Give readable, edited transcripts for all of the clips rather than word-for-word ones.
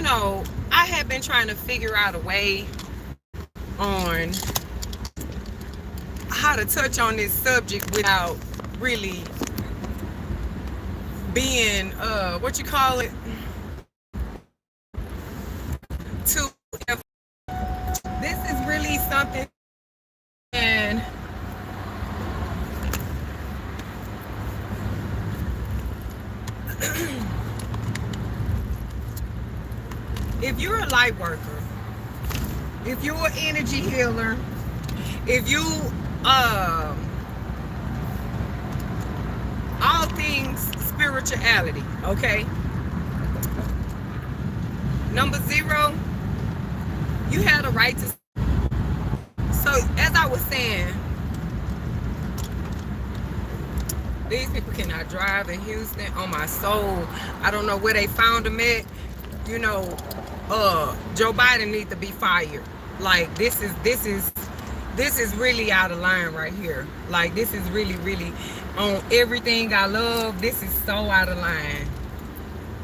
I have been trying to figure out a way on how to touch on this subject without really being what you call it, too. This is really something, and if you're a light worker, if you're an energy healer, if you all things spirituality, okay? Number 0, you had a right to. So as I was saying, these people cannot drive in Houston. On my soul, I don't know where they found them at. Joe Biden needs to be fired. Like this is really out of line right here. Like this is really on everything I love. This is so out of line.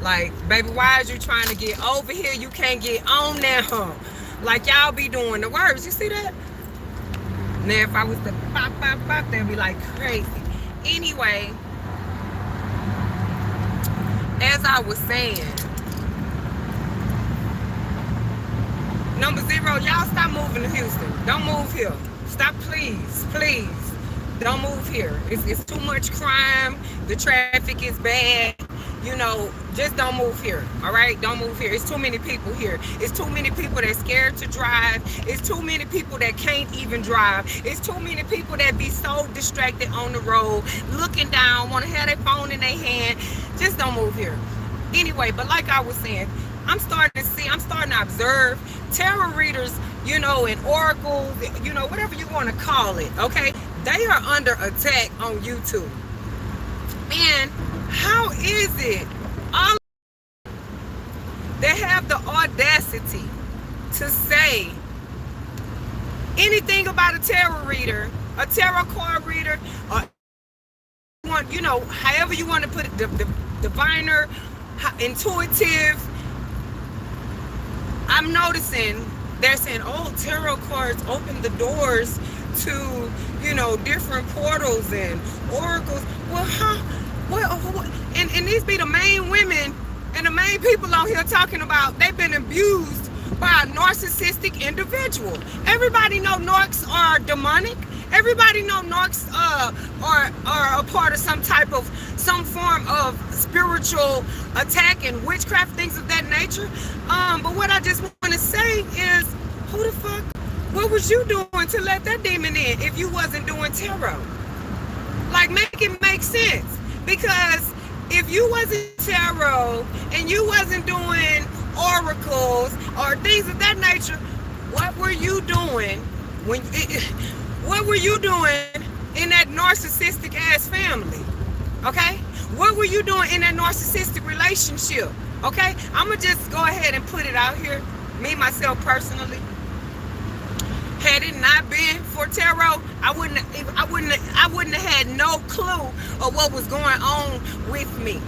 Like, baby, why is you trying to get over here? You can't get on now. Like y'all be doing the words. You see that? Now if I was to pop, they'd be like crazy. Anyway, as I was saying, number 0, y'all stop moving to Houston. Don't move here. Stop, please. Don't move here. It's too much crime. The traffic is bad. Just don't move here. All right? Don't move here. It's too many people here. It's too many people that's scared to drive. It's too many people that can't even drive. It's too many people that be so distracted on the road, looking down, want to have their phone in their hand. Just don't move here. Anyway, but like I was saying, I'm starting to observe tarot readers, and oracles, whatever you want to call it, okay? They are under attack on YouTube. And how is it all they have the audacity to say anything about a tarot reader, a tarot card reader, or however you want to put it, the diviner, intuitive? I'm noticing they're saying, oh, tarot cards open the doors to, different portals and oracles. Well, and these be the main women and the main people out here talking about they've been abused by a narcissistic individual. Everybody know narcs are demonic. Everybody know narcs are a part of some form of spiritual attack and witchcraft, things of that nature. But what I just want to say is, who the fuck, what was you doing to let that demon in if you wasn't doing tarot? Like, make it make sense. Because if you wasn't tarot and you wasn't doing oracles or things of that nature, what were you doing what were you doing in that narcissistic ass family? Okay? What were you doing in that narcissistic relationship? Okay? I'm gonna just go ahead and put it out here. Me, myself, personally, had it not been for tarot, I wouldn't have had no clue of what was going on with me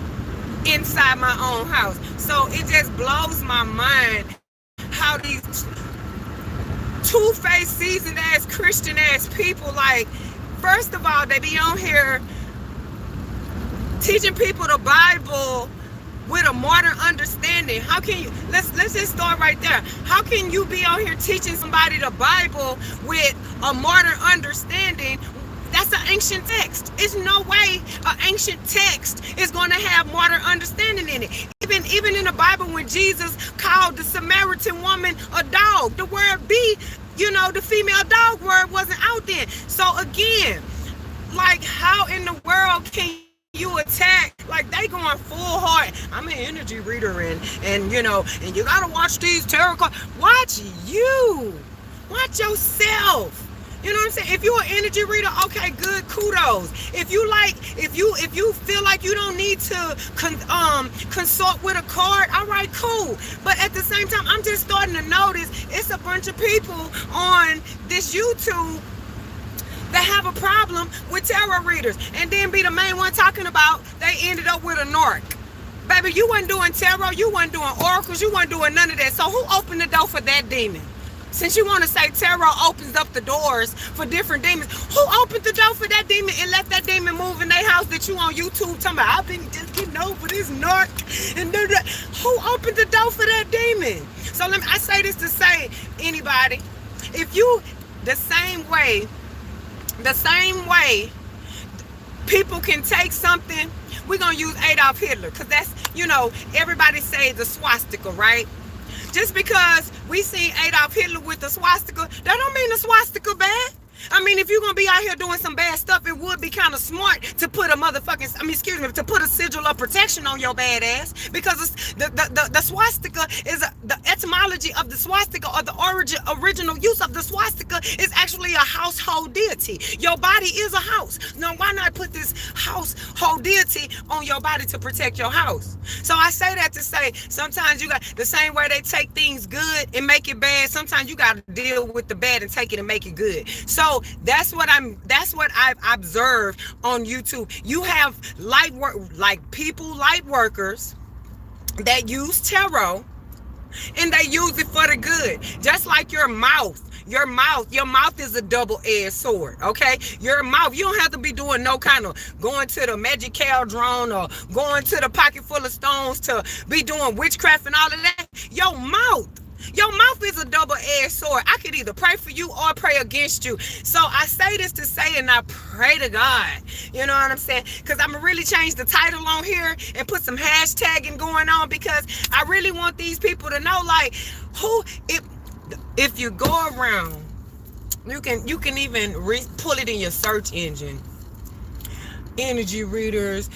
inside my own house. So it just blows my mind how these two-faced, seasoned ass Christian ass people, like, first of all, they be on here teaching people the Bible with a modern understanding. How can you, let's just start right there. How can you be on here teaching somebody the Bible with a modern understanding? That's an ancient text. There's no way an ancient text is going to have modern understanding in it. Even in the Bible, when Jesus called the Samaritan woman a dog, the word be, the female dog word wasn't out there. So again, like, how in the world can you attack? Like, they going full hard. I'm an energy reader, and you gotta watch these tarot cards. Watch yourself. You know what I'm saying? If you're an energy reader, okay, good, kudos. If you feel like you don't need to consult with a card, all right, cool. But at the same time, I'm just starting to notice it's a bunch of people on this YouTube that have a problem with tarot readers, and then be the main one talking about they ended up with a narc. Baby, you wasn't doing tarot, you wasn't doing oracles, you wasn't doing none of that. So who opened the door for that demon? Since you want to say tarot opens up the doors for different demons, who opened the door for that demon and let that demon move in their house that you on YouTube talking about, I've been just getting over this narc and who opened the door for that demon? So I say this to say, anybody, if you, the same way people can take something, we're going to use Adolf Hitler, because that's, everybody say the swastika, right? Just because we seen Adolf Hitler with the swastika, that don't mean the swastika bad. I mean, if you're going to be out here doing some bad stuff, it would be kind of smart to put to put a sigil of protection on your bad ass, because the swastika is, the etymology of the swastika, or the original use of the swastika, is actually a household deity. Your body is a house. Now, why not put this household deity on your body to protect your house? So I say that to say, sometimes you got, the same way they take things good and make it bad, sometimes you got to deal with the bad and take it and make it good. So that's what I've observed on YouTube. You have light workers that use tarot, and they use it for the good. Just like your mouth. Your mouth is a double-edged sword, okay? Your mouth, you don't have to be doing no kind of going to the magic cauldron or going to the pocket full of stones to be doing witchcraft and all of that. Your mouth is a double-edged sword. I could either pray for you or pray against you. So I say this to say, and I pray to God, you know what I'm saying? Because I'm going to really change the title on here and put some hashtagging going on, because I really want these people to know, like, if you go around, you can even pull it in your search engine. Energy readers,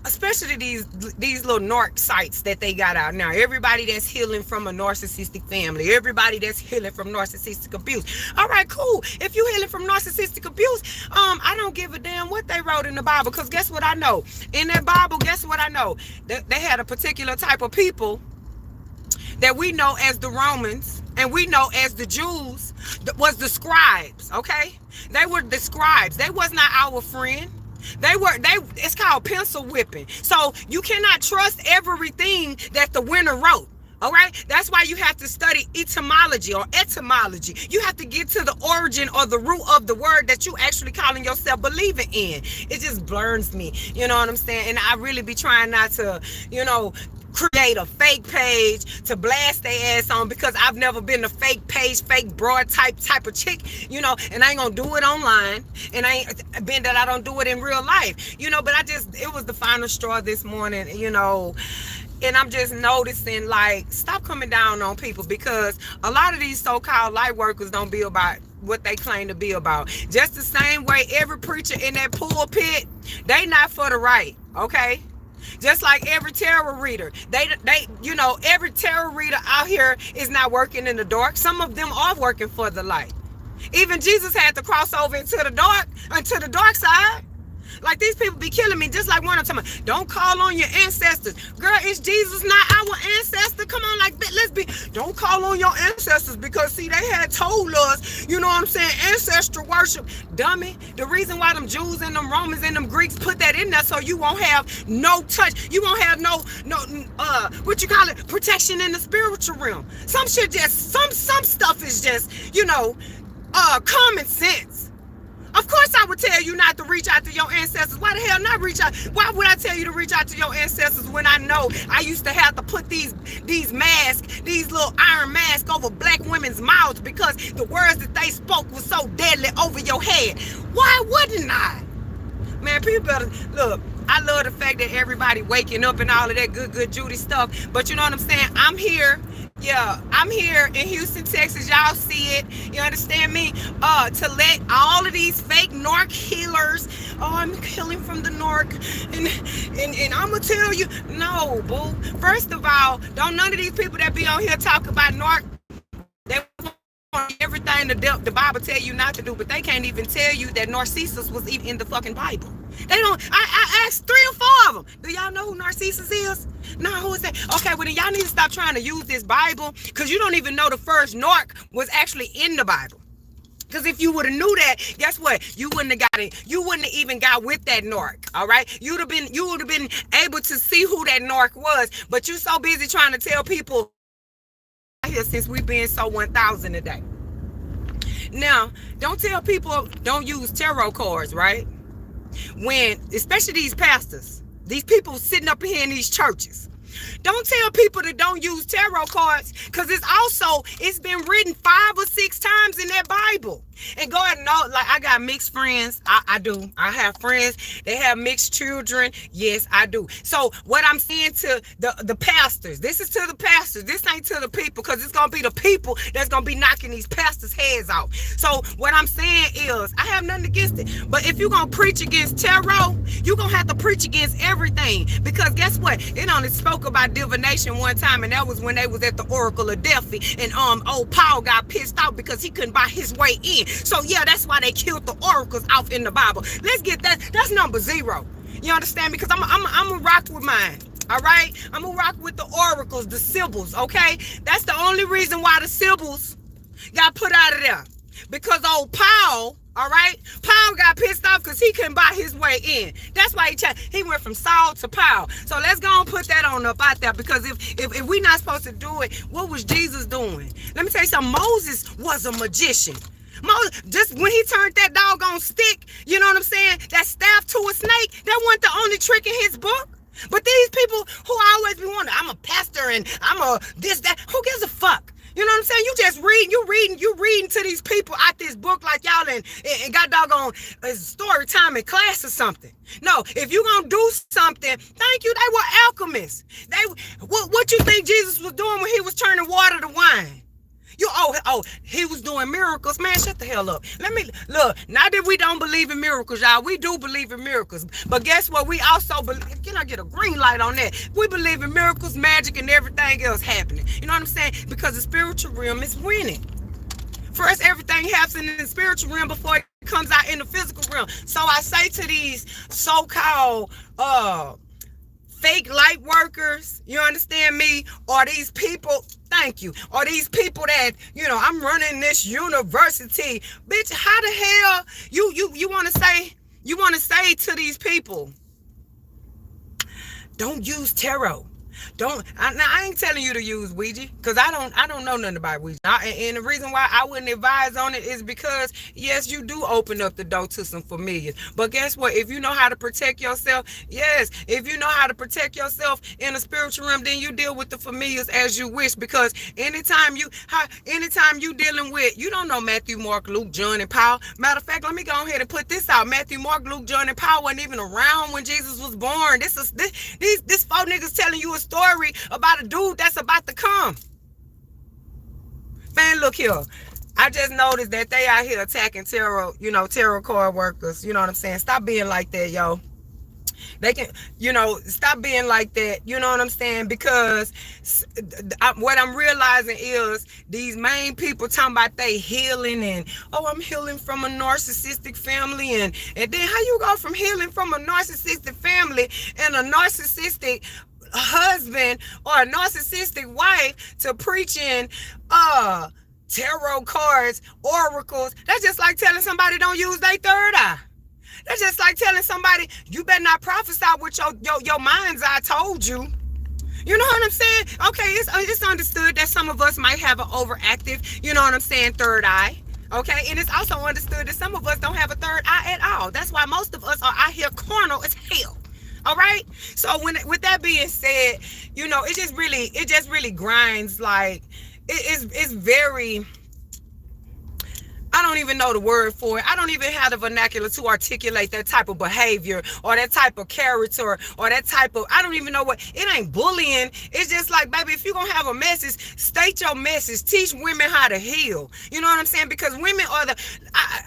especially these little narc sites that they got out now. Everybody that's healing from a narcissistic family. Everybody that's healing from narcissistic abuse. All right, cool. If you healing from narcissistic abuse, I don't give a damn what they wrote in the Bible, because guess what I know? In that Bible, guess what I know? They had a particular type of people that we know as the Romans, and we know as the Jews, was the scribes, okay? They were the scribes. They was not our friend. It's called pencil whipping. So you cannot trust everything that the winner wrote. All right, that's why you have to study etymology. You have to get to the origin or the root of the word that you actually calling yourself believing in. It just burns me, you know what I'm saying? And I really be trying not to, create a fake page to blast their ass on, because I've never been a fake page, fake broad type of chick, and I ain't gonna do it online, and I ain't been that I don't do it in real life, but it was the final straw this morning, and I'm just noticing, like, stop coming down on people, because a lot of these so-called light workers don't be about what they claim to be about. Just the same way every preacher in that pulpit, they not for the right, okay? Just like every tarot reader, every tarot reader out here is not working in the dark. Some of them are working for the light. Even Jesus had to cross over into the dark side. Like, these people be killing me, just like one of them. Don't call on your ancestors. Girl, is Jesus not our ancestor? Come on, don't call on your ancestors, because see, they had told us, ancestral worship. Dummy. The reason why them Jews and them Romans and them Greeks put that in there, so you won't have no touch. You won't have no protection in the spiritual realm. Some shit some stuff is just, common sense. Of course I would tell you not to reach out to your ancestors. Why the hell not reach out? Why would I tell you to reach out to your ancestors when I know I used to have to put these masks, these little iron masks over black women's mouths, because the words that they spoke was so deadly over your head? Why wouldn't I? Man, people better, look, I love the fact that everybody waking up and all of that good Judy stuff, but you know what I'm saying? I'm here. Yeah, I'm here in Houston, Texas. Y'all see it. You understand me? To let all of these fake narc healers, I'm healing from the narc, and I'm gonna tell you, no, boo. First of all, don't none of these people that be on here talk about narc, they want everything the Bible tell you not to do, but they can't even tell you that Narcissus was even in the fucking Bible. They don't. I asked 3 or 4 of them. Do y'all know who Narcissus is? No, who is that? Okay, well then y'all need to stop trying to use this Bible, because you don't even know the first narc was actually in the Bible. Because if you would have knew that, guess what? You wouldn't have got it. You wouldn't have even got with that narc. All right. You would have been able to see who that narc was. But you so busy trying to tell people here since we've been so 1,000 a day. Now, don't tell people don't use tarot cards, right? When, especially these pastors, these people sitting up here in these churches. Don't tell people that don't use tarot cards, because it's been written 5 or 6 times in that Bible. And go ahead and know, like, I got mixed friends. I do. I have friends. They have mixed children. Yes, I do. So what I'm saying to the pastors, this is to the pastors. This ain't to the people, because it's going to be the people that's going to be knocking these pastors' heads off. So what I'm saying is, I have nothing against it. But if you're going to preach against tarot, you're going to have to preach against everything. Because guess what? It only spoke about divination one time, and that was when they was at the Oracle of Delphi, and old Paul got pissed off because he couldn't buy his way in. So yeah, that's why they killed the oracles off in the Bible. Let's get that. That's number 0. You understand me? Because I'm a rock with mine. All right, I'm gonna rock with the oracles, the symbols. Okay, that's the only reason why the symbols got put out of there. Because old Paul, all right, Paul got pissed off because he couldn't buy his way in. That's why he went from Saul to Paul. So let's go and put that on up out there. Because if we're not supposed to do it, what was Jesus doing? Let me tell you something. Moses was a magician. Moses, just when he turned that doggone stick, you know what I'm saying, that staff to a snake, that wasn't the only trick in his book. But these people who always be wondering, I'm a pastor and I'm a this, that, who gives a fuck? You know what I'm saying? You just you reading to these people out this book like y'all and got doggone story time in class or something. No, if you gonna do something, thank you. They were alchemists. What you think Jesus was doing when he was turning water to wine? He was doing miracles. Man, shut the hell up. Let me look. Not that we don't believe in miracles, y'all. We do believe in miracles. But guess what? We also believe. Can I get a green light on that? We believe in miracles, magic, and everything else happening. You know what I'm saying? Because the spiritual realm is winning. First, everything happens in the spiritual realm before it comes out in the physical realm. So I say to these so-called fake light workers, you understand me, or these people, thank you, or these people that, I'm running this university, bitch, how the hell you want to say to these people, don't use tarot. I ain't telling you to use Ouija, because I don't know nothing about Ouija. And the reason why I wouldn't advise on it is because, yes, you do open up the door to some familiars. But guess what? If you know how to protect yourself, if you know how to protect yourself in a spiritual realm, then you deal with the familiars as you wish. Because anytime you dealing with, you don't know Matthew, Mark, Luke, John, and Paul. Matter of fact, let me go ahead and put this out. Matthew, Mark, Luke, John, and Paul wasn't even around when Jesus was born. This 4 niggas telling you a story about a dude that's about to come. Man, look here. I just noticed that they out here attacking tarot card workers. You know what I'm saying? Stop being like that, yo. They can, stop being like that. You know what I'm saying? Because what I'm realizing is these main people talking about they healing and, I'm healing from a narcissistic family. And then how you go from healing from a narcissistic family and a narcissistic husband or a narcissistic wife to preaching tarot cards, oracles? That's just like telling somebody don't use their third eye. That's just like telling somebody you better not prophesy with your mind's eye told you. You know what I'm saying? Okay, it's understood that some of us might have an overactive, you know what I'm saying, third eye. Okay, and it's also understood that some of us don't have a third eye at all. That's why most of us are out here carnal as hell. All right. So with that being said, it just really grinds. Like it's very, I don't even know the word for it. I don't even have the vernacular to articulate that type of behavior or that type of character or that type of, I don't even know what, it ain't bullying. It's just like, baby, if you're going to have a message, state your message. Teach women how to heal. You know what I'm saying? Because women are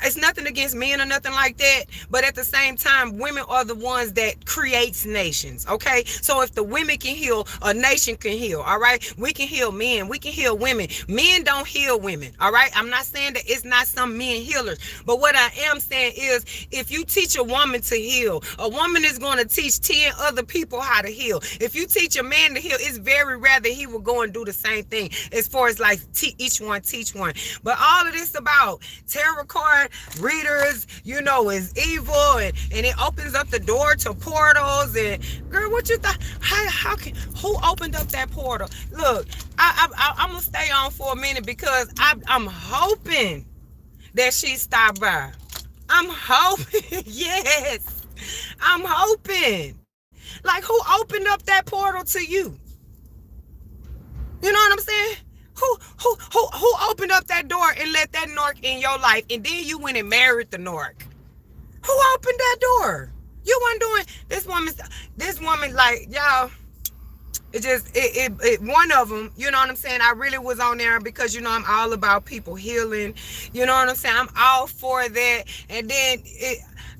it's nothing against men or nothing like that. But at the same time, women are the ones that creates nations. Okay. So if the women can heal, a nation can heal. All right. We can heal men. We can heal women. Men don't heal women. All right. I'm not saying that it's not some men healers. But what I am saying is, if you teach a woman to heal, a woman is going to teach 10 other people how to heal. If you teach a man to heal, it's very rare that he will go and do the same thing, as far as like each one teach one. But all of this about tarot card readers, you know, is evil, and it opens up the door to portals. And girl, what you thought? How can, who opened up that portal? Look, I'm gonna stay on for a minute, because I'm hoping that she stopped by. I'm hoping. Yes, I'm hoping. Like, who opened up that portal to you? You know what I'm saying? Who opened up that door and let that narc in your life, and then you went and married the narc? Who opened that door? You weren't doing this woman, like, y'all. It just, one of them, you know what I'm saying? I really was on there because, you know, I'm all about people healing. You know what I'm saying? I'm all for that. And then,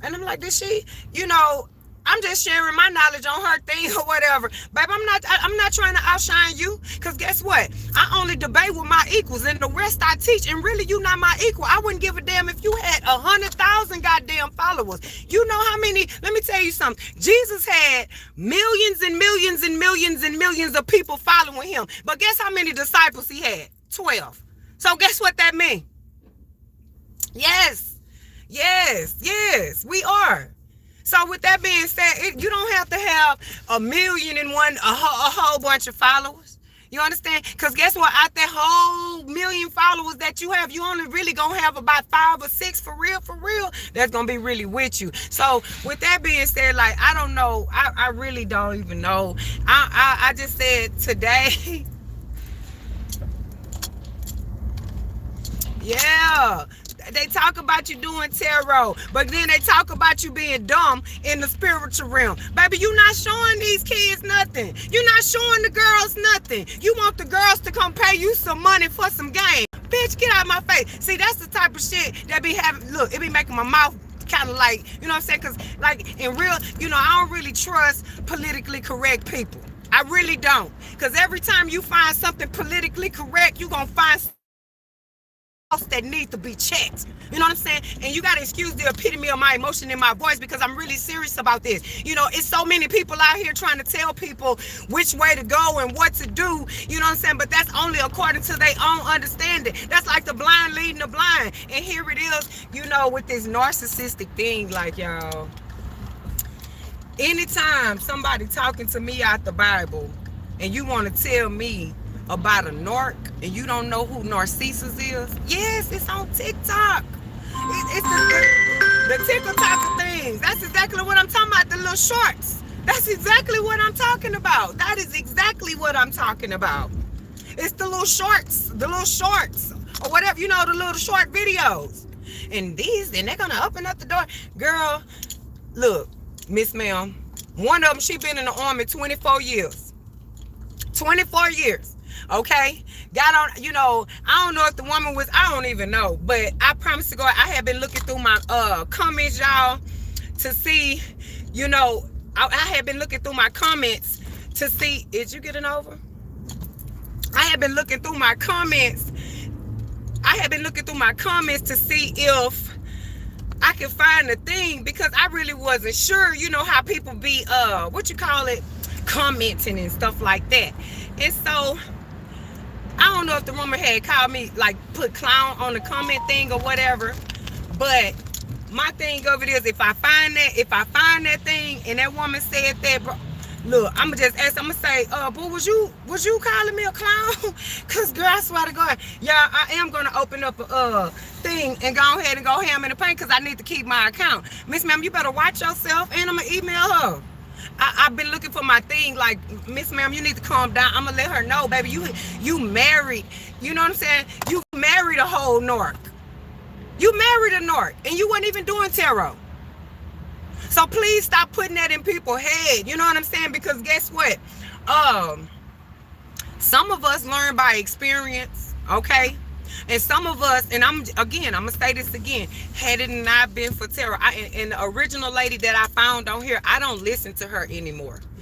and I'm like, did she, you know, I'm just sharing my knowledge on her thing or whatever. Babe, I'm not trying to outshine you, because guess what? I only debate with my equals, and the rest I teach, and really you not my equal. I wouldn't give a damn if you had 100,000 goddamn followers. You know how many, let me tell you something. Jesus had millions and millions and millions and millions of people following him. But guess how many disciples he had? 12. So guess what that means? Yes, we are. So with that being said, you don't have to have 1,000,001, a whole bunch of followers. You understand? Because guess what? Out that whole 1,000,000 followers that you have, you only really going to have about 5 or 6 for real. That's going to be really with you. So with that being said, like, I don't know. I really don't even know. I just said today. Yeah. They talk about you doing tarot, but then they talk about you being dumb in the spiritual realm. Baby, you not showing these kids nothing. You're not showing the girls nothing. You want the girls to come pay you some money for some game. Bitch, get out of my face. See, that's the type of shit that be having, look, it be making my mouth kind of like, you know what I'm saying? Because, like, in real, you know, I don't really trust politically correct people. I really don't. Because every time you find something politically correct, you're going to find that need to be checked. You know what I'm saying? And you gotta excuse the epitome of my emotion in my voice, because I'm really serious about this. You know, it's so many people out here trying to tell people which way to go and what to do. You know what I'm saying? But that's only according to their own understanding. That's like the blind leading the blind. And here it is, you know, with this narcissistic thing, like, y'all. Anytime somebody talking to me out the Bible and you want to tell me about a narc and you don't know who Narcissus is, yes, it's on TikTok. It's the TikTok of things. That's exactly what I'm talking about, the little shorts. That's exactly what I'm talking about. That is exactly what I'm talking about. It's the little shorts, or whatever, you know, the little short videos. And they're gonna open up the door. Girl, look, Miss Ma'am, one of them, she been in the army 24 years. 24 years. Okay, got on, you know, I don't know if the woman was, I don't even know, but I promise to God, I have been looking through my comments, y'all, to see, you know, I have been looking through my comments to see, did you get it over? I have been looking through my comments. To see if I can find the thing, because I really wasn't sure, you know, how people be, commenting and stuff like that. And so, I don't know if the woman had called me, like, put clown on the comment thing or whatever, but my thing of it is, if I find that thing and that woman said that, bro, look, I'm gonna just ask, I'm gonna say, but was you calling me a clown? Cause girl, I swear to God, yeah, I am gonna open up a thing and go ahead and go ham in the paint, cause I need to keep my account. Miss Ma'am, you better watch yourself, and I'm gonna email her. I've been looking for my thing, like, Miss Ma'am, you need to calm down. I'm gonna let her know, baby, you married, you know what I'm saying? You married a whole narc. You married a narc, and you weren't even doing tarot. So please stop putting that in people's head, you know what I'm saying? Because guess what? Some of us learn by experience, okay? And some of us, and I'm gonna say this again, had it not been for tarot, and the original lady that I found on here, I don't listen to her anymore.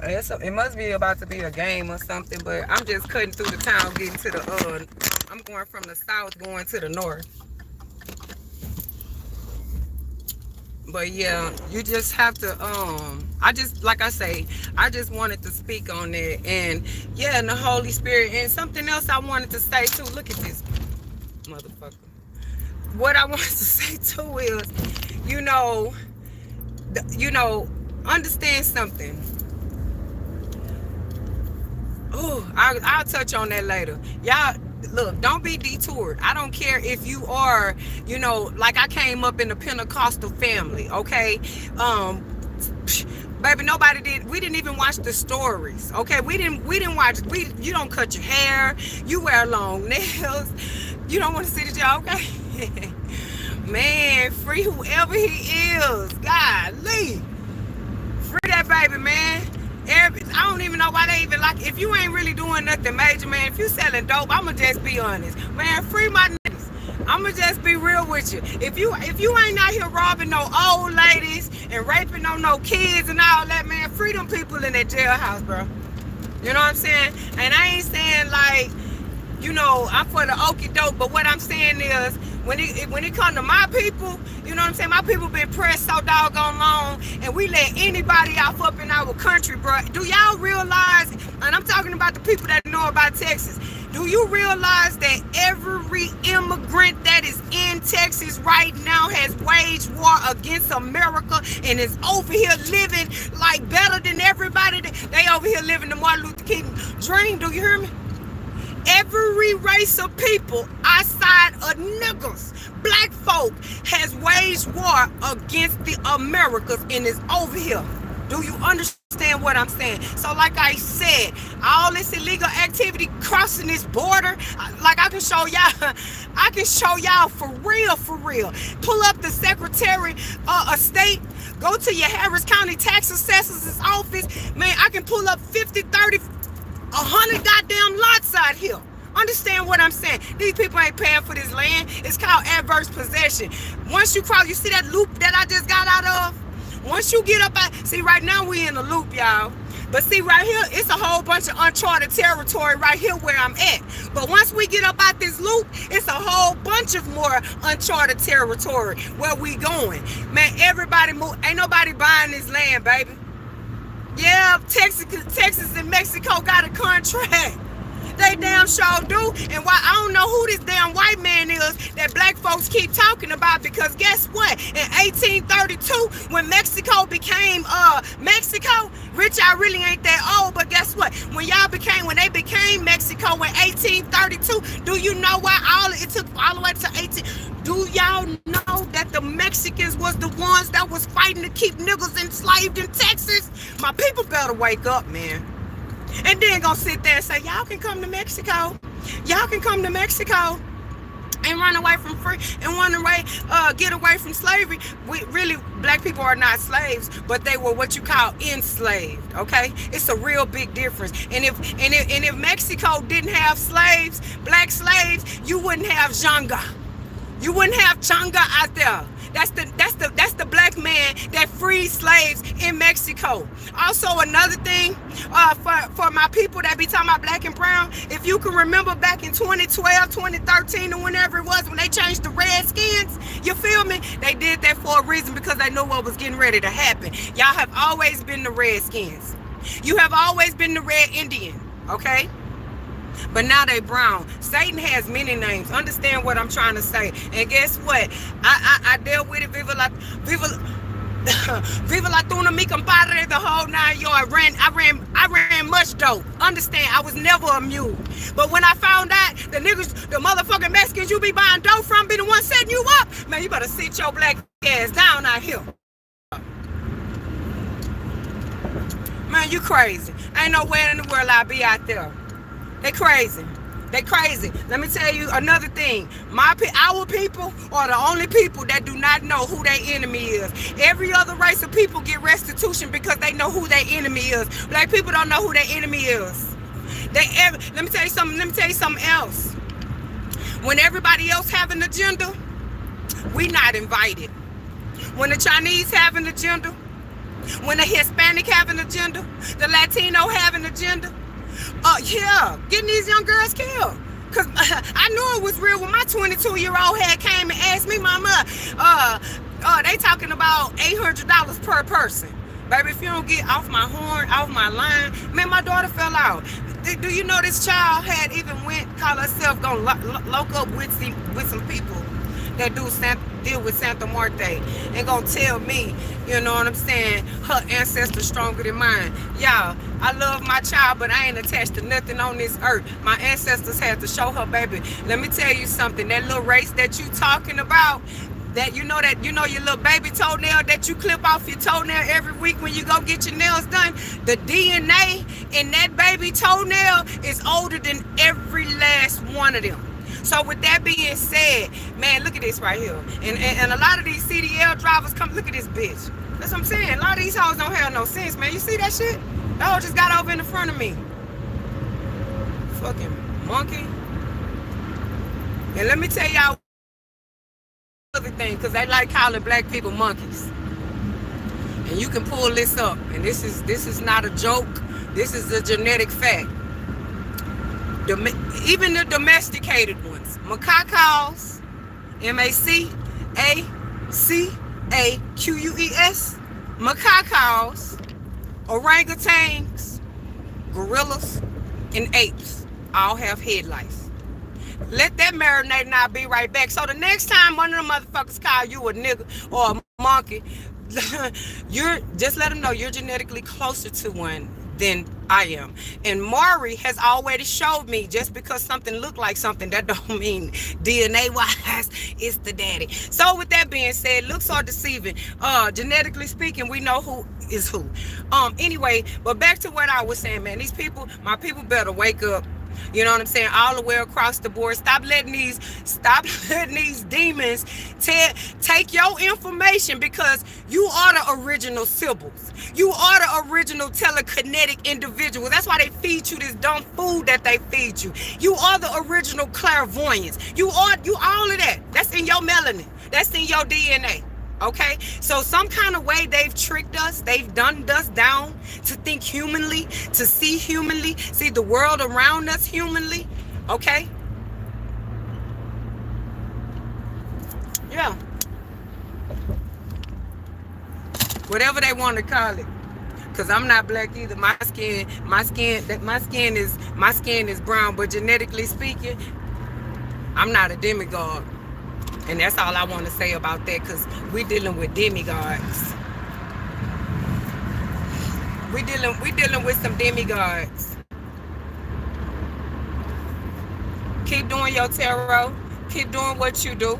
It must be about to be a game or something, but I'm just cutting through the town, getting to the I'm going from the south, going to the north. But yeah, you just have to I just, like I say, I just wanted to speak on that. And yeah, and the Holy Spirit. And something else I wanted to say too. Look at this motherfucker. What I wanted to say too is, you know, understand something. Oh, I'll touch on that later. Y'all, look, don't be detoured. I don't care if you are, like I came up in a Pentecostal family, okay? Baby, we didn't even watch the stories, okay? We didn't watch, you don't cut your hair, you wear long nails, you don't want to see the job, okay? Man, free whoever he is, golly. Free that baby, man. I don't even know why they even like. If you ain't really doing nothing major, man, if you selling dope, I'ma just be honest, man. Free my niggas. I'ma just be real with you. If you ain't out here robbing no old ladies and raping on no kids and all that, man, free them people in that jailhouse, bro. You know what I'm saying? And I ain't saying like, I'm for the okie doke, but what I'm saying is, when it come to my people, you know what I'm saying? My people been pressed so doggone long, and we let anybody off up in our country, bro. Do y'all realize, and I'm talking about the people that know about Texas, do you realize that every immigrant that is in Texas right now has waged war against America and is over here living like better than everybody? They over here living the Martin Luther King dream, do you hear me? Every race of people outside of niggas, black folk, has waged war against the Americas and is over here. Do you understand what I'm saying? So like I said, all this illegal activity crossing this border, like I can show y'all for real. Pull up the Secretary of State, go to your Harris County Tax Assessor's office. Man, I can pull up 50, 30, 100 goddamn lots out here. Understand what I'm saying? These people ain't paying for this land. It's called adverse possession. Once you cross, you see that loop that I just got out of? Once you get up see, right now we in a loop, y'all. But see, right here, it's a whole bunch of uncharted territory right here where I'm at. But once we get up out this loop, it's a whole bunch of more uncharted territory where we going. Man, everybody move. Ain't nobody buying this land, baby. Yeah, Texas and Mexico got a contract. They damn sure do. And why I don't know who this damn white man is that black folks keep talking about, because guess what? In 1832, when Mexico became Mexico, Rich, I really ain't that old, but guess what? When they became Mexico in 1832, do you know why it took all the way to 18? Do y'all know that the Mexicans was the ones that was fighting to keep niggas enslaved in Texas? My people better wake up, man. And then gonna sit there and say, y'all can come to Mexico. Y'all can come to Mexico and run away from get away from slavery. Black people are not slaves, but they were what you call enslaved, okay? It's a real big difference. And if Mexico didn't have slaves, black slaves, you wouldn't have Xanga. You wouldn't have Changa out there. That's the black man that freed slaves in Mexico. Also, another thing, for my people that be talking about black and brown, if you can remember back in 2012, 2013, or whenever it was, when they changed the Redskins, you feel me? They did that for a reason, because they knew what was getting ready to happen. Y'all have always been the Redskins. You have always been the Red Indian, okay? But now they brown. Satan has many names. Understand what I'm trying to say. And guess what? I dealt with it. Viva la tuna, mi compadre, the whole 9 yards. I ran much dope. Understand, I was never a mule. But when I found out the motherfucking Mexicans you be buying dope from be the one setting you up, man, you better sit your black ass down out here. Man, you crazy. Ain't nowhere in the world I'll be out there. They crazy. Let me tell you another thing. Our people are the only people that do not know who their enemy is. Every other race of people get restitution because they know who their enemy is. Black people don't know who their enemy is. Let me tell you something else. When everybody else have an agenda, we not invited. When the Chinese have an agenda, When the Hispanic have an agenda, the Latino have an agenda. Yeah, getting these young girls killed. Cause I knew it was real when my 22-year-old had came and asked me, Mama, they talking about $800 per person. Baby, if you don't get off my horn, off my line, man, my daughter fell out. Do you know this child had even call herself gonna lock up with some people that deal with Santa Muerte and gonna tell me, you know what I'm saying, her ancestors stronger than mine. Y'all, I love my child, but I ain't attached to nothing on this earth. My ancestors had to show her, baby. Let me tell you something. That little race that you talking about, that you know your little baby toenail that you clip off your toenail every week when you go get your nails done, the DNA in that baby toenail is older than every last one of them. So with that being said, man, look at this right here. And a lot of these CDL drivers come, look at this bitch. That's what I'm saying. A lot of these hoes don't have no sense, man. You see that shit? That hoe just got over in the front of me. Fucking monkey. And let me tell y'all other thing, because they like calling black people monkeys. And you can pull this up. And this is not a joke. This is a genetic fact. Even the domesticated ones, macaques, MACACAQUES, macaques, orangutans, gorillas, and apes all have head lice. Let that marinate and I'll be right back. So the next time one of them motherfuckers call you a nigga or a monkey, just let them know you're genetically closer to one than I am. And Maury has already showed me, just because something look like something, that don't mean DNA wise it's the daddy. So with that being said, looks are deceiving. Genetically speaking, we know who is who. Anyway, but back to what I was saying, man. These people, my people better wake up. You know what I'm saying? All the way across the board. Stop letting these demons take your information, because you are the original Sybils. You are the original telekinetic individual. That's why they feed you this dumb food that they feed you. You are the original clairvoyance. You all of that. That's in your melanin. That's in your DNA. Okay, so some kind of way they've tricked us, they've dumbed us down to think humanly, to see humanly, see the world around us humanly. Okay, yeah, whatever they want to call it, because I'm not black either. My skin is brown, but genetically speaking, I'm not a demigod. And that's all I want to say about that, because we're dealing with demigods. We dealing with some demigods. Keep doing your tarot. Keep doing what you do.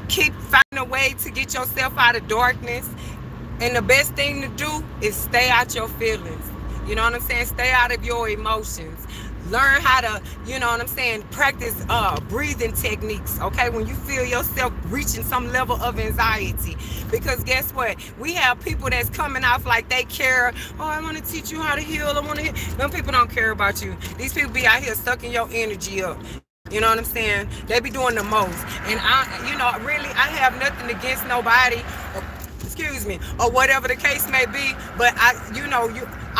Keep finding a way to get yourself out of darkness. And the best thing to do is stay out your feelings. You know what I'm saying? Stay out of your emotions. Learn how to, you know what I'm saying, practice breathing techniques, okay, when you feel yourself reaching some level of anxiety. Because guess what? We have people that's coming off like they care. Oh, I want to teach you how to heal. I want to heal. Them people don't care about you. These people be out here sucking your energy up. You know what I'm saying? They be doing the most. And I have nothing against nobody, excuse me, or whatever the case may be. But I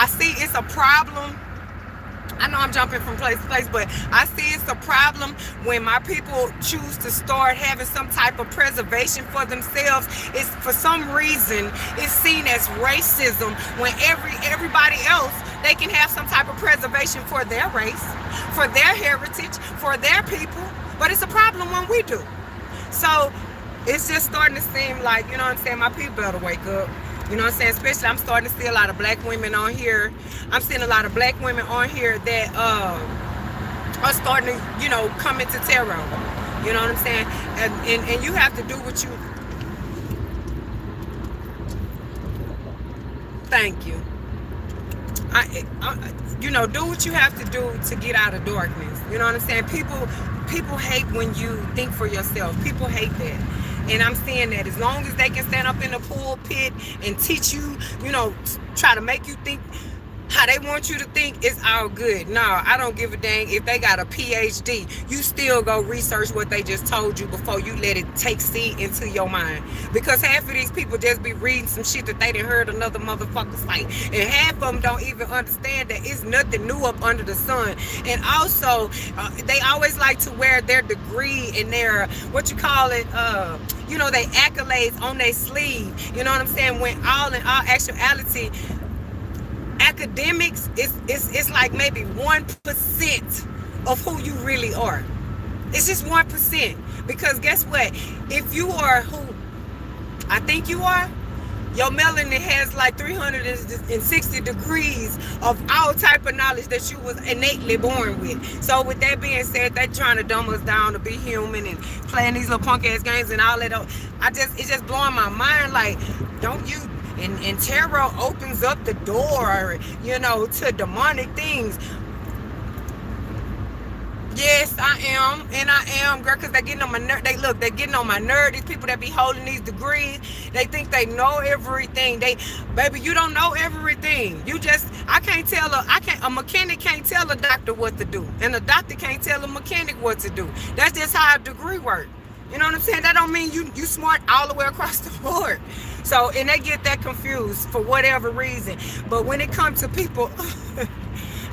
see it's a problem. I know I'm jumping from place to place, but I see it's a problem when my people choose to start having some type of preservation for themselves. It's, for some reason, it's seen as racism, when everybody else, they can have some type of preservation for their race, for their heritage, for their people. But it's a problem when we do. So it's just starting to seem like, you know what I'm saying, my people better wake up. You know what I'm saying? Especially, I'm starting to see a lot of black women on here. I'm seeing a lot of black women on here that are starting to, come into tarot. You know what I'm saying? And you have to do what you... Thank you. Do what you have to do to get out of darkness. You know what I'm saying? People hate when you think for yourself. People hate that. And I'm saying that as long as they can stand up in the pulpit and teach you, try to make you think how they want you to think it's all good. No, I don't give a dang if they got a PhD. You still go research what they just told you before you let it take seed into your mind. Because half of these people just be reading some shit that they done heard another motherfucker say. And half of them don't even understand that it's nothing new up under the sun. And also, they always like to wear their degree and their, what you call it, they accolades on their sleeve. You know what I'm saying? When all in all actuality, academics is like maybe 1% of who you really are. It's just 1%. Because guess what? If you are who I think you are, your melanin has like 360 degrees of all type of knowledge that you was innately born with. So with that being said, they trying to dumb us down to be human and playing these little punk ass games and all that. It's just blowing my mind. Like, don't you? And tarot opens up the door, to demonic things. Yes, I am, girl, because they're getting on my nerve. They're getting on my nerve. These people that be holding these degrees, they think they know everything. Baby, you don't know everything. A mechanic can't tell a doctor what to do, and a doctor can't tell a mechanic what to do. That's just how a degree works. You know what I'm saying? That don't mean you smart all the way across the board. So, and they get that confused for whatever reason. But when it comes to people,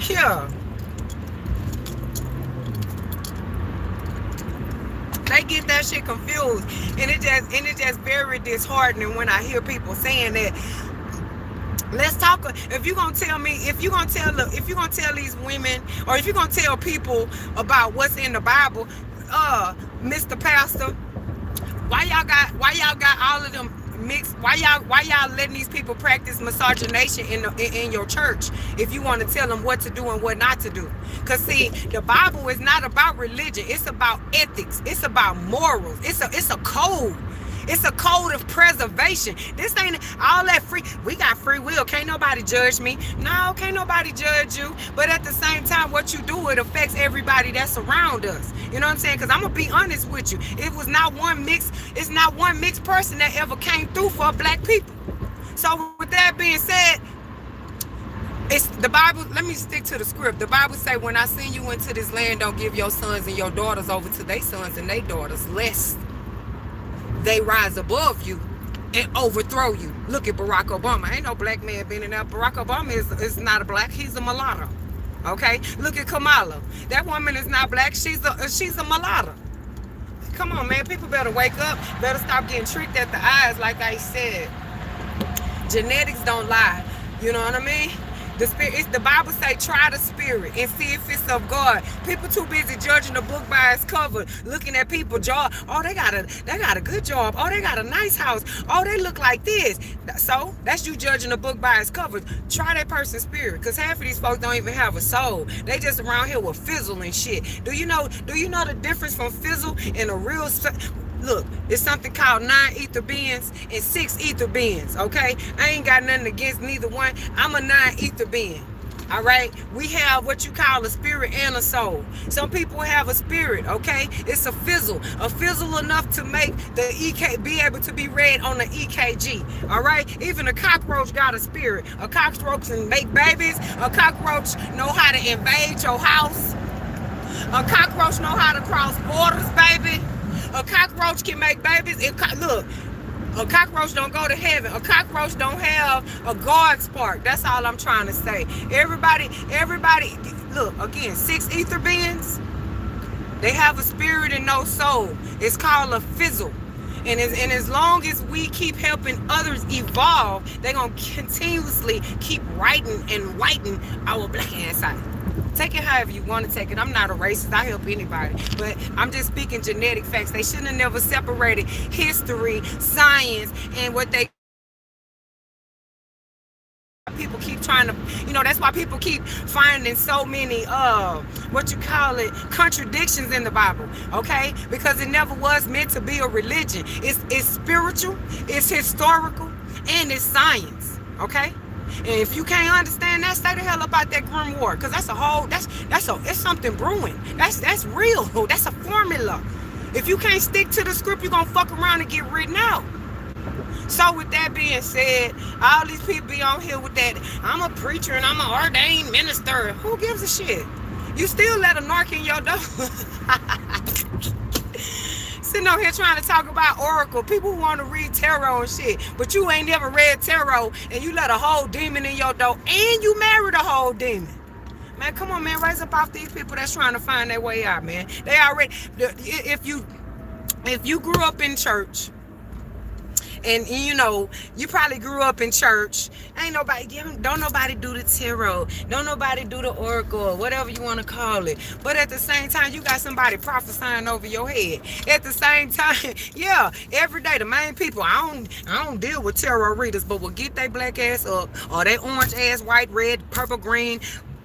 yeah. They get that shit confused, and it just very disheartening when I hear people saying that. Let's talk. If you're gonna tell these women, or if you're gonna tell people about what's in the Bible, Mr. Pastor, why y'all got all of them mixed? Why y'all letting these people practice miscegenation in your church if you want to tell them what to do and what not to do? Because see, the Bible is not about religion. It's about ethics. It's about morals. It's a code. It's a code of preservation. This ain't all that free. We got free will. Can't nobody judge me. No, can't nobody judge you. But at the same time, what you do, it affects everybody that's around us. You know what I'm saying? Because I'm going to be honest with you. It's not one mixed person that ever came through for black people. So with that being said, it's the Bible. Let me stick to the script. The Bible say, when I send you into this land, don't give your sons and your daughters over to their sons and their daughters, lest they rise above you and overthrow you. Look at Barack Obama. Ain't no black man been in there. Barack Obama is not a black. He's a mulatto. Okay? Look at Kamala. That woman is not black. She's a mulatto. Come on, man. People better wake up. Better stop getting tricked at the eyes, like I said. Genetics don't lie. You know what I mean? The Bible say, try the spirit and see if it's of God. People too busy judging the book by its cover, looking at people job. Oh, they got a good job. Oh, they got a nice house. Oh, they look like this. So that's you judging the book by its cover. Try that person's spirit, because half of these folks don't even have a soul. They just around here with fizzle and shit. Do you know the difference from fizzle and a real? Look, it's something called 9 ether beings and 6 ether beings, okay? I ain't got nothing against neither one. I'm a 9 ether being, all right? We have what you call a spirit and a soul. Some people have a spirit, okay? It's a fizzle enough to make the be able to be read on the EKG, all right? Even a cockroach got a spirit. A cockroach can make babies. A cockroach know how to invade your house. A cockroach know how to cross borders, baby. A cockroach can make babies. Look, a cockroach don't go to heaven. A cockroach don't have a God spark. That's all I'm trying to say. Everybody, look, again, 6 ether beings, they have a spirit and no soul. It's called a fizzle. And as long as we keep helping others evolve, they're going to continuously keep writing and whiting our black ass out. Take it however you want to take it. I'm not a racist. I help anybody. But I'm just speaking genetic facts. They shouldn't have never separated history, science, and what they... People keep trying to, that's why people keep finding so many, contradictions in the Bible, okay? Because it never was meant to be a religion. It's spiritual, it's historical, and it's science, okay? And if you can't understand that, stay the hell up out that grim war, because it's something brewing. That's real. That's a formula. If you can't stick to the script, you're gonna fuck around and get written out. So with that being said, all these people be on here with that, I'm a preacher and I'm an ordained minister. Who gives a shit? You still let a narc in your door. Sitting on here trying to talk about Oracle. People who want to read tarot and shit. But you ain't never read tarot and you let a whole demon in your door and you married a whole demon. Man, come on, man. Rise up off these people that's trying to find their way out, man. They already, if you grew up in church, and you know, you probably grew up in church. Ain't nobody, don't nobody do the tarot. Don't nobody do the oracle or whatever you want to call it. But at the same time, you got somebody prophesying over your head. At the same time, yeah, every day the main people, I don't deal with tarot readers, but will get their black ass up or they orange ass, white, red, purple, green.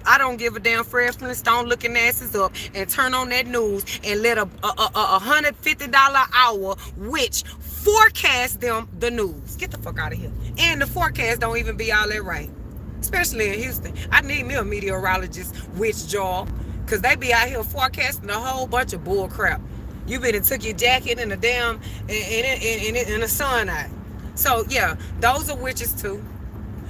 I don't give a damn Fred Flintstone looking asses up and turn on that news and let a $150 hour witch forecast them the news. Get the fuck out of here. And the forecast don't even be all that right. Especially in Houston. I need me a meteorologist witch jaw. Cause they be out here forecasting a whole bunch of bull crap. You been and took your jacket in the damn in the sun out. So yeah, those are witches too.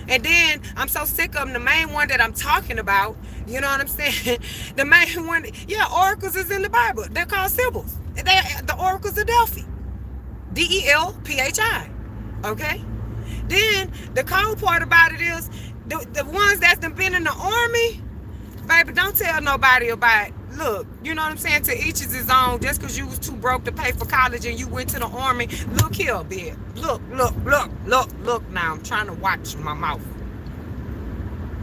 And then I'm so sick of them. The main one that I'm talking about, you know what I'm saying? The main one, yeah, oracles is in the Bible. They're called symbols. The oracles of Delphi. Delphi. Okay? Then the cold part about it is the ones that's been in the army, baby, don't tell nobody about it. Look, you know what I'm saying? To each is his own. Just because you was too broke to pay for college and you went to the army. Look here, bitch. Look. Now, I'm trying to watch my mouth.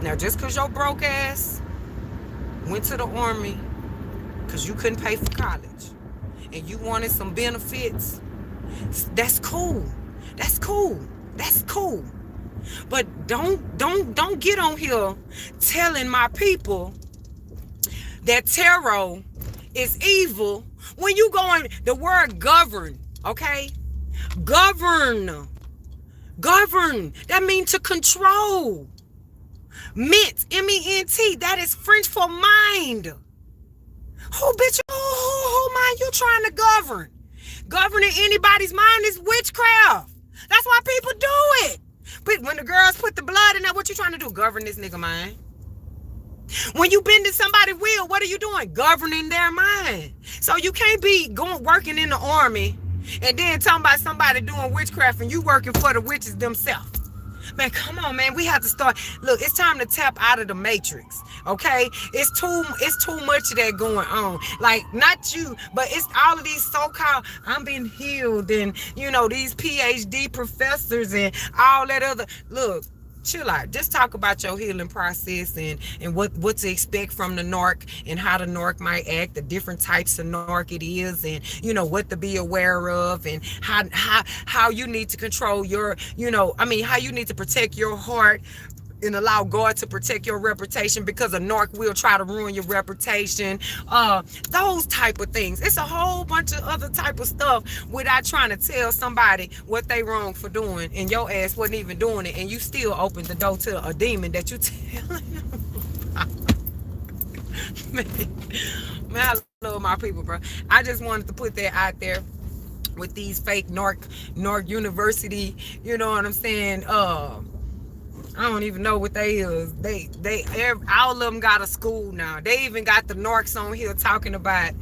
Now, just because your broke ass went to the army because you couldn't pay for college and you wanted some benefits, that's cool. That's cool. But don't get on here telling my people that tarot is evil when you going the word govern, okay? Govern. That means to control. Mint, M-E-N-T, that is French for mind. Who mind you trying to govern? Governing anybody's mind is witchcraft. That's why people do it. But when the girls put the blood in there, what you trying to do? Govern this nigga mind. When you bend to somebody's will, what are you doing? Governing their mind. So you can't be working in the army and then talking about somebody doing witchcraft and you working for the witches themselves. Man, come on, man. We have to start. Look, it's time to tap out of the matrix. Okay? It's too much of that going on. Like, not you, but it's all of these so-called I'm being healed and, you know, these PhD professors and all that other. Look, chill out. Just talk about your healing process and what to expect from the narc and how the narc might act, the different types of narc it is, and you know what to be aware of, and how you need to control your, how you need to protect your heart and allow God to protect your reputation, because a narc will try to ruin your reputation. Those type of things. It's a whole bunch of other type of stuff without trying to tell somebody what they wrong for doing, and your ass wasn't even doing it, and you still opened the door to a demon that you telling man, I love my people, bro. I just wanted to put that out there with these fake narc university, you know what I'm saying? I don't even know what they is. All of them got a school now. They even got the narcs on here talking about,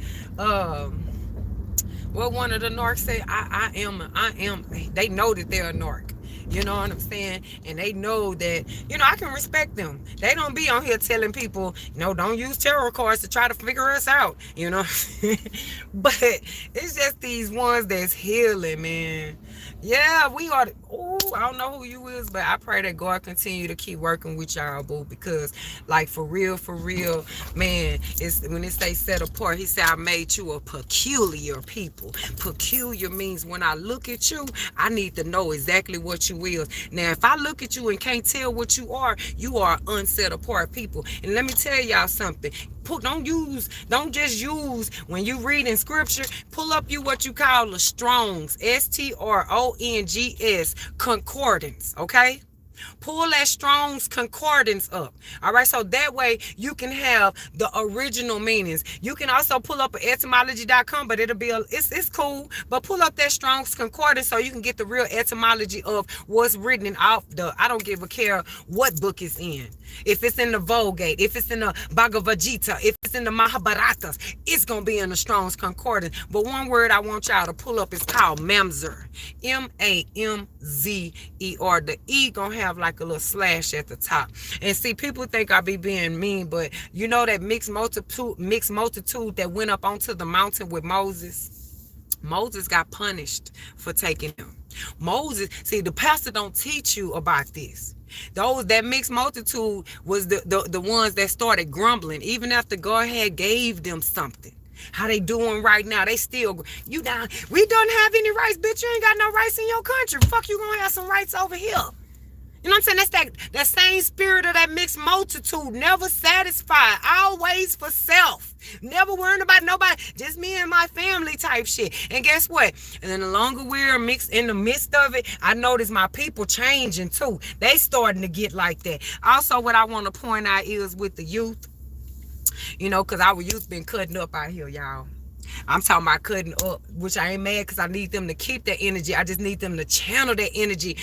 what one of the narcs say, I am. They know that they're a narc. You know what I'm saying? And they know that, I can respect them. They don't be on here telling people, don't use tarot cards to try to figure us out, But it's just these ones that's healing, man. Yeah, we are. I don't know who you is, but I pray that God continue to keep working with y'all, boo, because, like, for real, man, it's when it say set apart, he said, I made you a peculiar people. Peculiar means when I look at you, I need to know exactly what you is. Now, if I look at you and can't tell what you are unset apart people. And let me tell y'all something. Don't just use when you read in scripture, pull up what you call a Strong's, Strongs concordance, okay? Pull that Strong's Concordance up. All right, so that way you can have the original meanings. You can also pull up etymology.com, but it'll be it's cool. But pull up that Strong's Concordance so you can get the real etymology of what's written in off the. I don't give a care what book it's in. If it's in the Vulgate, if it's in the Bhagavad Gita, if it's in the Mahabharatas, it's gonna be in the Strong's Concordance. But one word I want y'all to pull up is called Mamzer. Mamzer. The E gonna have like a little slash at the top. And see, people think I be being mean, but you know that mixed multitude that went up onto the mountain with Moses. Moses got punished for taking them. Moses, see, the pastor don't teach you about this. That mixed multitude was the ones that started grumbling, even after God had gave them something. How they doing right now? They still, we don't have any rights, bitch. You ain't got no rights in your country. Fuck, you gonna have some rights over here. You know what I'm saying? That's that same spirit of that mixed multitude. Never satisfied. Always for self. Never worrying about nobody. Just me and my family type shit. And guess what? And then the longer we're mixed in the midst of it, I notice my people changing too. They starting to get like that. Also, what I want to point out is with the youth, you know, because our youth been cutting up out here, y'all. I'm talking about cutting up, which I ain't mad because I need them to keep that energy. I just need them to channel that energy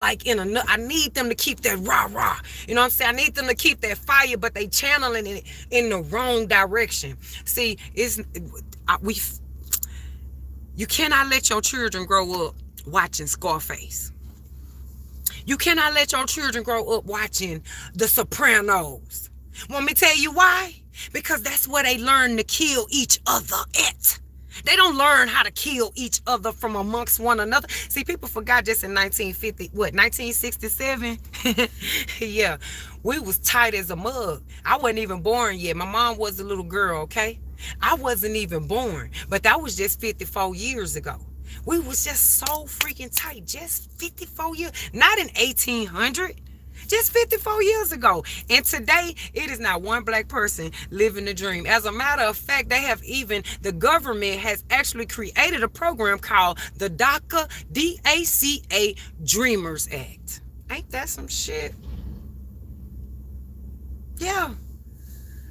like I need them to keep that rah-rah. You know what I'm saying? I need them to keep that fire, but they channeling it in the wrong direction. See, you cannot let your children grow up watching Scarface. You cannot let your children grow up watching The Sopranos. Want me to tell you why? Because that's where they learn to kill each other at. They don't learn how to kill each other from amongst one another. See, people forgot just in 1967? Yeah, we was tight as a mug. I wasn't even born yet. My mom was a little girl, okay? I wasn't even born, but that was just 54 years ago. We was just so freaking tight, just 54 years, not in 1800. Just 54 years ago. And today, it is not one black person living the dream. As a matter of fact, the government has actually created a program called the DACA, D-A-C-A Dreamers Act. Ain't that some shit? Yeah.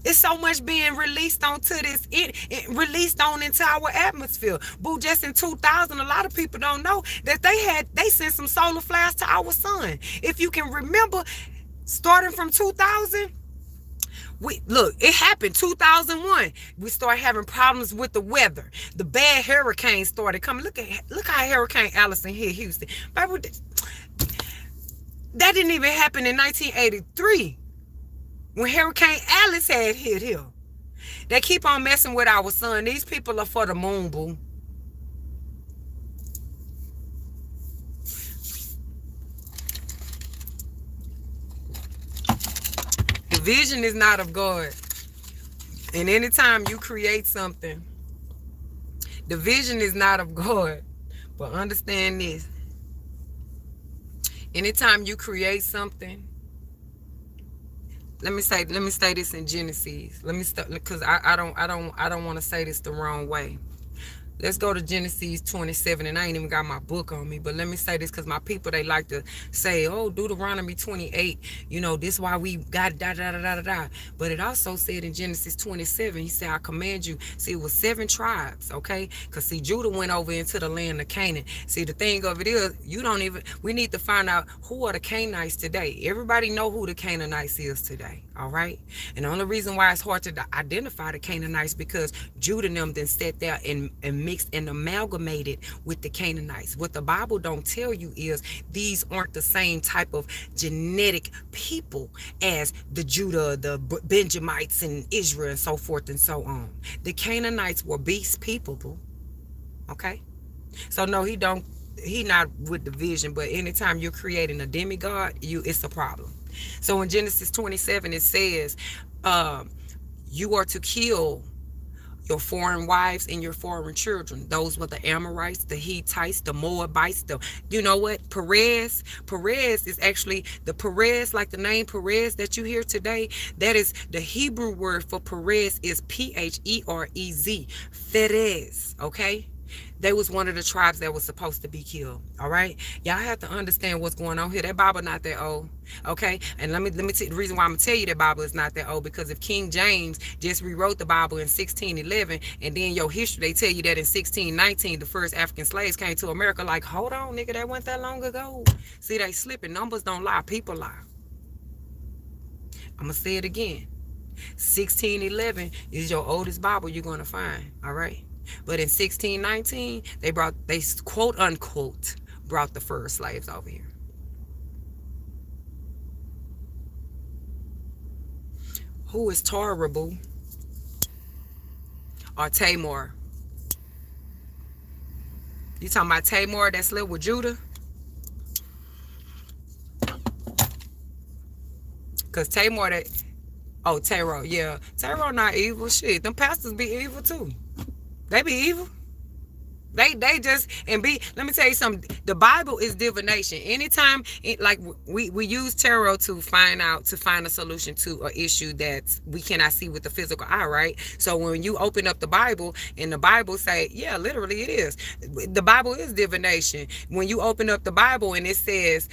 It's so much being released onto this, released on into our atmosphere. Boo, just in 2000, a lot of people don't know that they sent some solar flares to our sun. If you can remember, starting from 2000, it happened 2001. We started having problems with the weather. The bad hurricanes started coming. Look how Hurricane Allison hit Houston. That didn't even happen in 1983. When Hurricane Alice had hit here. They keep on messing with our sun. These people are for the moon, boo. The vision is not of God. And anytime you create something, the vision is not of God. But understand this. Anytime you create something, let me say this in Genesis. Let me start, because I don't want to say this the wrong way. Let's go to Genesis 27, and I ain't even got my book on me, but let me say this because my people, they like to say, oh, Deuteronomy 28, you know, this why we got da. But it also said in Genesis 27, he said, I command you. See, it was 7 tribes, okay? Because see, Judah went over into the land of Canaan. See, the thing of it is, we need to find out who are the Canaanites today. Everybody know who the Canaanites is today, all right? And the only reason why it's hard to identify the Canaanites because Judah and them then sat there and mixed and amalgamated with the Canaanites. What the Bible don't tell you is these aren't the same type of genetic people as the Judah, the Benjamites, and Israel, and so forth and so on. The Canaanites were beast people, boo. Okay? So no, he not with the vision, but anytime you're creating a demigod, it's a problem. So in Genesis 27, it says, you are to kill your foreign wives and your foreign children. Those were the Amorites, the Hittites, the Moabites, you know what? Perez is actually the Perez, like the name Perez that you hear today. That is the Hebrew word for Perez is P-H-E-R-E-Z. Perez, okay? They was one of the tribes that was supposed to be killed. All right, y'all have to understand what's going on here. That Bible not that old, okay? And let me tell you the reason why I'm gonna tell you that Bible is not that old, because if King James just rewrote the Bible in 1611, and then your history they tell you that in 1619 the first African slaves came to America, like, hold on, nigga, that wasn't that long ago. See, they slipping. Numbers don't lie, people lie. I'm gonna say it again. 1611 is your oldest Bible you're gonna find. All right. But in 1619, they quote unquote brought the first slaves over here. Who is Torah, boo? Or Tamar? You talking about Tamar that slept with Judah? Cause Tamar that, oh, Terah, yeah, Terah not evil. Shit, them pastors be evil too. They be evil. They just, and be, let me tell you something. The Bible is divination. Anytime like we use tarot to find a solution to an issue that we cannot see with the physical eye, right? So when you open up the Bible and the Bible say, yeah, literally it is. The Bible is divination. When you open up the Bible and it says,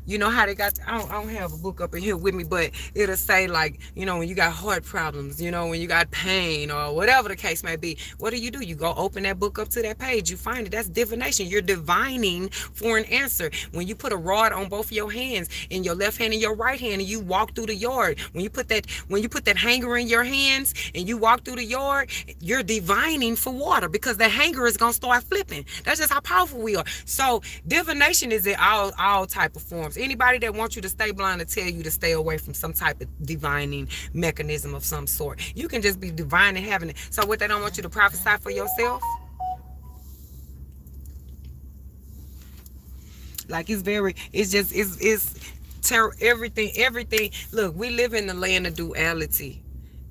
you know how they got, I don't have a book up in here with me, but it'll say, like, you know, when you got heart problems, you know, when you got pain or whatever the case may be, what do? You go open that book up to that page, you find it. That's divination. You're divining for an answer. When you put a rod on both of your hands, in your left hand and your right hand, and you walk through the yard, when you put that hanger in your hands and you walk through the yard, you're divining for water, because the hanger is gonna start flipping. That's just how powerful we are. So divination is in all type of forms. Anybody that wants you to stay blind to tell you to stay away from some type of divining mechanism of some sort. You can just be divine and having it. So what, they don't want you to prophesy for yourself? Like, it's terror, everything. Look, we live in the land of duality.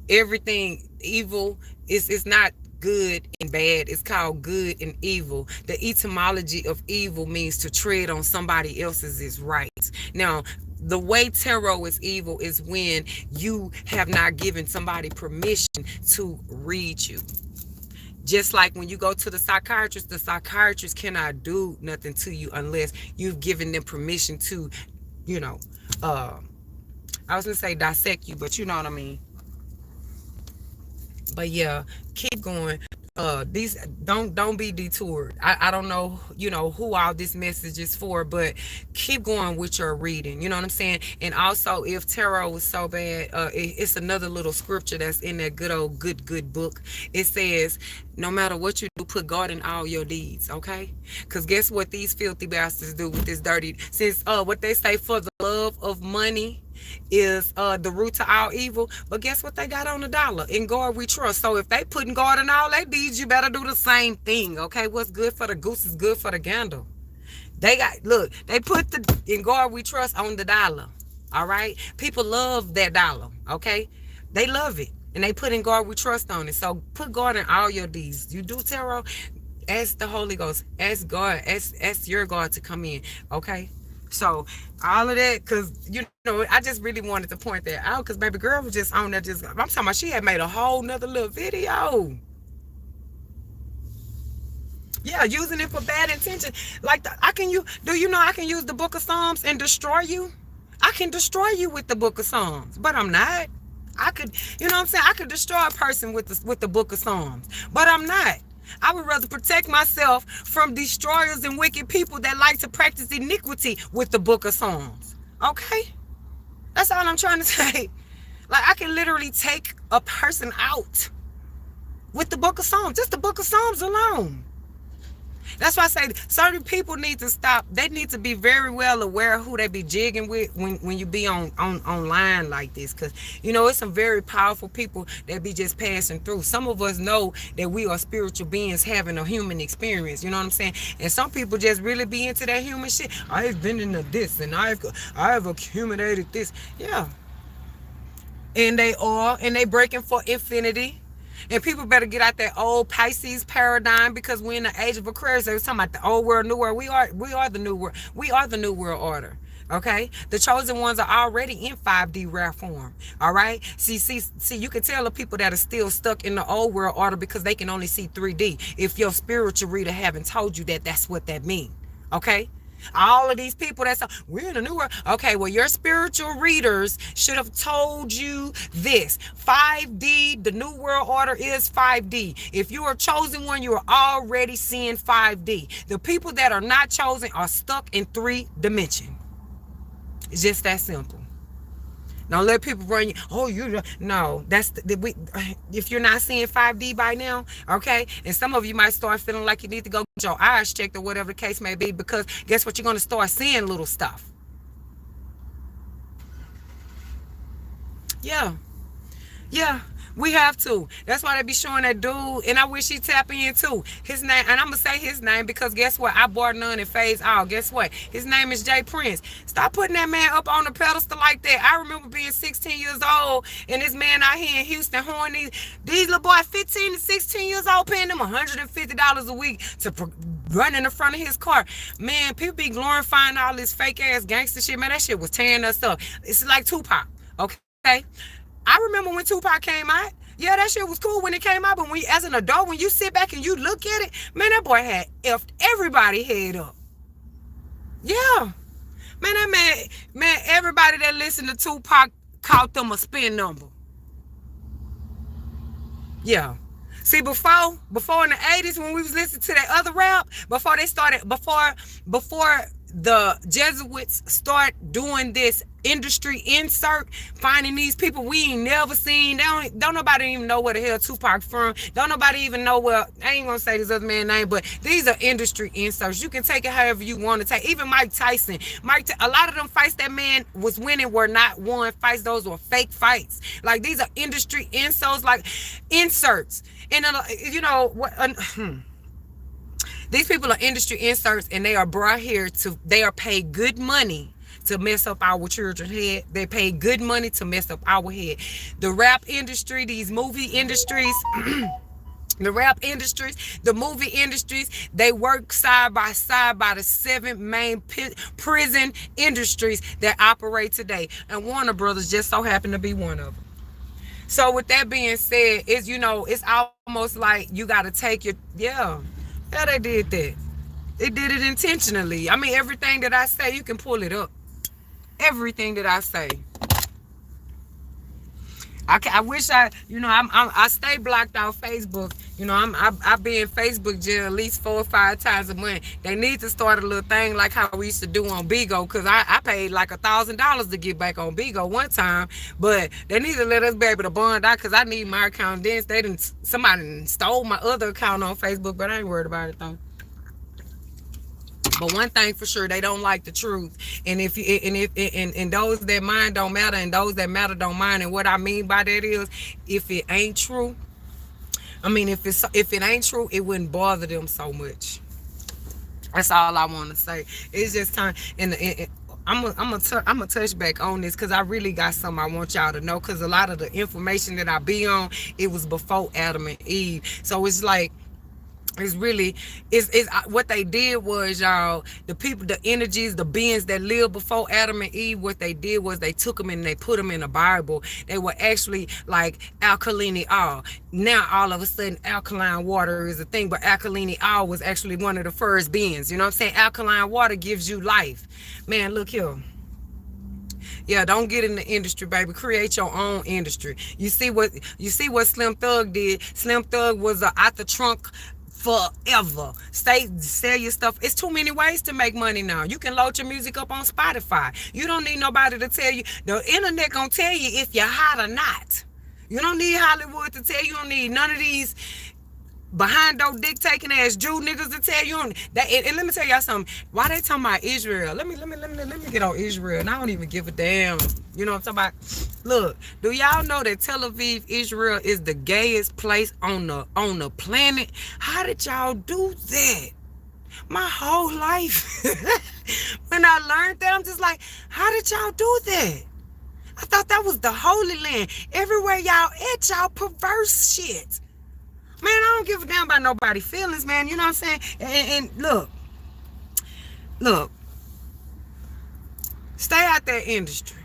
Everything evil is not good and bad. It's called good and evil. The etymology of evil means to tread on somebody else's rights. Now, the way tarot is evil is when you have not given somebody permission to read you. Just like when you go to the psychiatrist cannot do nothing to you unless you've given them permission to, you know, I was gonna say dissect you, but you know what I mean. But yeah, keep going. These don't be detoured. I don't know, you know, who all this message is for, but keep going with your reading. You know what I'm saying? And also, if tarot was so bad, it's another little scripture that's in that good old good book. It says, no matter what you do, put God in all your deeds, okay? Because guess what these filthy bastards do with this dirty, since what they say, for the love of money is the root to all evil. But guess what they got on the dollar? In God we trust. So if they putting God in all their deeds, you better do the same thing, okay? What's good for the goose is good for the gander. They got, look, they put the in God we trust on the dollar, all right? People love that dollar, okay? They love it, and they put in God we trust on it. So put God in all your deeds. You do tarot, ask the Holy Ghost, ask God, ask your God to come in, okay? So all of that, because, you know, I just really wanted to point that out, because baby girl was just on there, just, I'm talking about, she had made a whole nother little video. Yeah, using it for bad intention. Like, do you know I can use the book of Psalms and destroy you? I can destroy you with the book of Psalms, but I'm not. I could, you know what I'm saying? I could destroy a person with the book of Psalms, but I'm not. I would rather protect myself from destroyers and wicked people that like to practice iniquity with the book of Psalms. Okay? That's all I'm trying to say. Like, I can literally take a person out with the book of Psalms. Just the book of Psalms alone. That's why I say certain people need to stop. They need to be very well aware of who they be jigging with when you be online like this. Because, you know, it's some very powerful people that be just passing through. Some of us know that we are spiritual beings having a human experience. You know what I'm saying? And some people just really be into that human shit. I've been into this and I've accumulated this. Yeah. And they breaking for infinity. And people better get out that old Pisces paradigm, because we're in the age of Aquarius. They was talking about the old world, new world. We are the new world. We are the new world order. Okay, the chosen ones are already in 5D rare form. All right. See. You can tell the people that are still stuck in the old world order because they can only see 3D. If your spiritual reader haven't told you that, that's what that means. Okay. All of these people that's we're in a new world. Okay, well, your spiritual readers should have told you this. 5D, the new world order is 5D. If you are chosen one, you are already seeing 5D. The people that are not chosen are stuck in 3 dimension. It's just that simple. Don't let people run you. Oh, you no. If you're not seeing 5D by now, okay, and some of you might start feeling like you need to go get your eyes checked or whatever the case may be, because guess what? You're gonna start seeing little stuff. Yeah. Yeah, we have to. That's why they be showing that dude, and I wish he tap in too. His name, and I'm gonna say his name because guess what? I bought none and phase out. Guess what? His name is Jay Prince. Stop putting that man up on the pedestal like that. I remember being 16 years old, and this man out here in Houston horning these little boys 15 to 16 years old, paying them $150 a week to run in the front of his car. Man, people be glorifying all this fake ass gangster shit. Man, that shit was tearing us up. It's like Tupac. Okay. I remember when Tupac came out. Yeah, that shit was cool when it came out, but when as an adult, when you sit back and you look at it, man, that boy had effed everybody head up. Yeah. Man, everybody that listened to Tupac called them a spin number. Yeah. See, before in the 80s when we was listening to that other rap, before the Jesuits start doing this industry insert, finding these people we ain't never seen. Don't nobody even know where the hell Tupac from. Don't nobody even know where, I ain't gonna say this other man's name, but these are industry inserts. You can take it however you want to take. Even Mike Tyson. A lot of them fights that man was winning were not won fights. Those were fake fights. Like, these are industry inserts, like inserts. And you know what? These people are industry inserts, and they are brought here they are paid good money to mess up our children's head. They pay good money to mess up our head. The rap industry, these movie industries, the rap industries, the movie industries, they work side by side by the 7 main prison industries that operate today. And Warner Brothers just so happened to be one of them. So with that being said, it's almost like you got to take yeah, they did that. They did it intentionally. I mean, everything that I say, you can pull it up. Everything that I say. I wish I stay blocked off Facebook. I be in Facebook jail at least 4 or 5 times a month. They need to start a little thing like how we used to do on Bigo, because I paid like $1,000 to get back on Bigo one time. But they need to let us be able to bond out, because I need my account. Then somebody stole my other account on Facebook, but I ain't worried about it though. But one thing for sure, they don't like the truth. And if those that mind don't matter, and those that matter don't mind. And what I mean by that is, if it ain't true, if it ain't true, it wouldn't bother them so much. That's all I want to say. It's just time. And I'm gonna touch back on this, because I really got something I want y'all to know. Because a lot of the information that I be on, it was before Adam and Eve. So it's like, it's what they did was, y'all, the people, the energies, the beings that lived before Adam and Eve, what they did was they took them and they put them in the Bible. They were actually like alkaline all. Now all of a sudden alkaline water is a thing, but alkaline all was actually one of the first beings. You know what I'm saying? Alkaline water gives you life. Man, look here. Yeah, don't get in the industry, baby. Create your own industry. You see what Slim Thug did? Slim Thug was out the trunk forever. Sell your stuff. It's too many ways to make money now. You can load your music up on Spotify. You don't need nobody to tell you. The internet gonna tell you if you're hot or not. You don't need Hollywood to tell you. You don't need none of these behind those dick taking ass Jew niggas to tell you that. And let me tell y'all something. Why they talking about Israel? Let me get on Israel. And I don't even give a damn. You know what I'm talking about? Look, do y'all know that Tel Aviv, Israel is the gayest place on the planet? How did y'all do that? My whole life, when I learned that, I'm just like, how did y'all do that? I thought that was the Holy Land. Everywhere y'all at, y'all perverse shit. Man, I don't give a damn about nobody's feelings, man. You know what I'm saying? And look. Stay out that industry.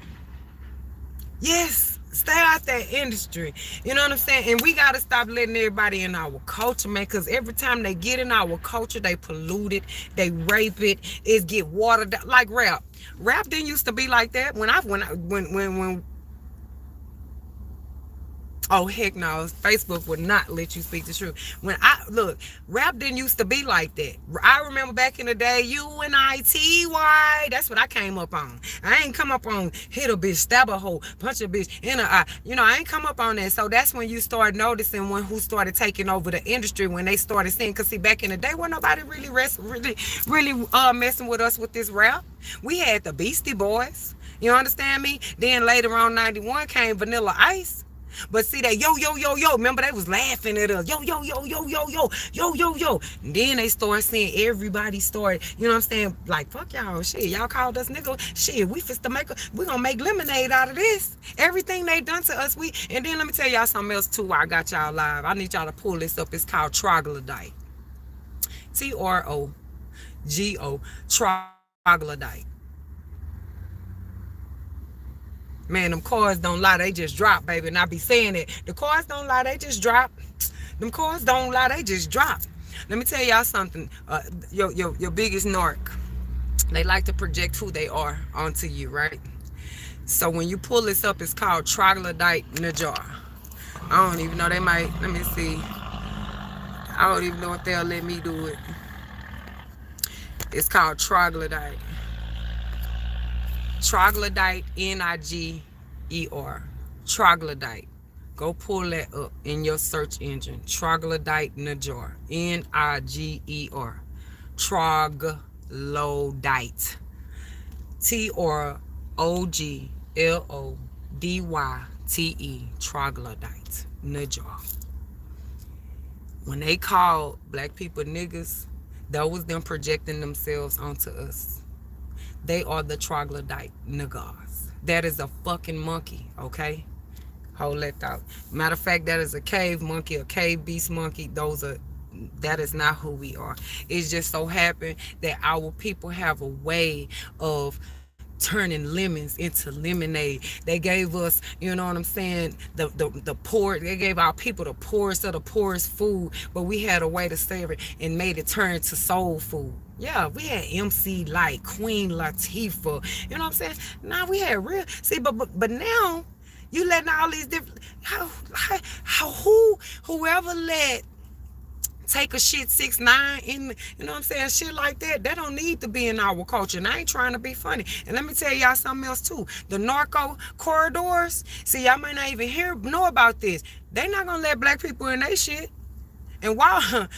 Yes, stay out that industry. You know what I'm saying? And we got to stop letting everybody in our culture, man, because every time they get in our culture, they pollute it, they rape it, it get watered down. Like rap. Rap didn't used to be like that. When oh heck no, Facebook would not let you speak the truth. When I look, rap didn't used to be like that. I remember back in the day, UNITY. That's what I came up on. I ain't come up on hit a bitch, stab a hoe, punch a bitch in the eye. You know, I ain't come up on that. So that's when you start noticing when who started taking over the industry, when they started saying, cause see, back in the day, wasn't nobody really messing with us with this rap. We had the Beastie Boys. You understand me? Then later on, 91 came Vanilla Ice. But see that yo, remember they was laughing at us. Yo. And then they started saying everybody started, you know what I'm saying? Like, fuck y'all, shit. Y'all called us nigga. Shit, we gonna make lemonade out of this. Everything they done to us, and then let me tell y'all something else too while I got y'all live. I need y'all to pull this up. It's called troglodyte. TROGO, troglodyte. Man, them cars don't lie, they just drop, baby. And I be saying it. The cars don't lie, they just drop. Them cars don't lie, they just drop. Let me tell y'all something. Your biggest narc, they like to project who they are onto you, right? So when you pull this up, it's called troglodyte Najar. I don't even know, they might, let me see. I don't even know if they'll let me do it. It's called troglodyte. Troglodyte, Niger. Troglodyte. Go pull that up in your search engine. Troglodyte Najar. Niger. Troglodyte. TROGLODYTE. Troglodyte Najar. When they call black people niggas, that was them projecting themselves onto us. They are the troglodyte niggas. That is a fucking monkey, okay? Hold that thought. Matter of fact, that is a cave monkey, a cave beast monkey. That is not who we are. It's just so happened that our people have a way of turning lemons into lemonade. They gave us, you know what I'm saying, the poor, they gave our people the poorest of the poorest food, but we had a way to save it and made it turn to soul food. Yeah, we had MC Light, Queen Latifah, you know what I'm saying? Now we had real, see, but now you letting all these different, whoever let take a shit 6ix9ine in, you know what I'm saying, shit like that, that don't need to be in our culture. And I ain't trying to be funny. And let me tell y'all something else too. The narco corridors, see, y'all might not even know about this. They not gonna let black people in their shit. And while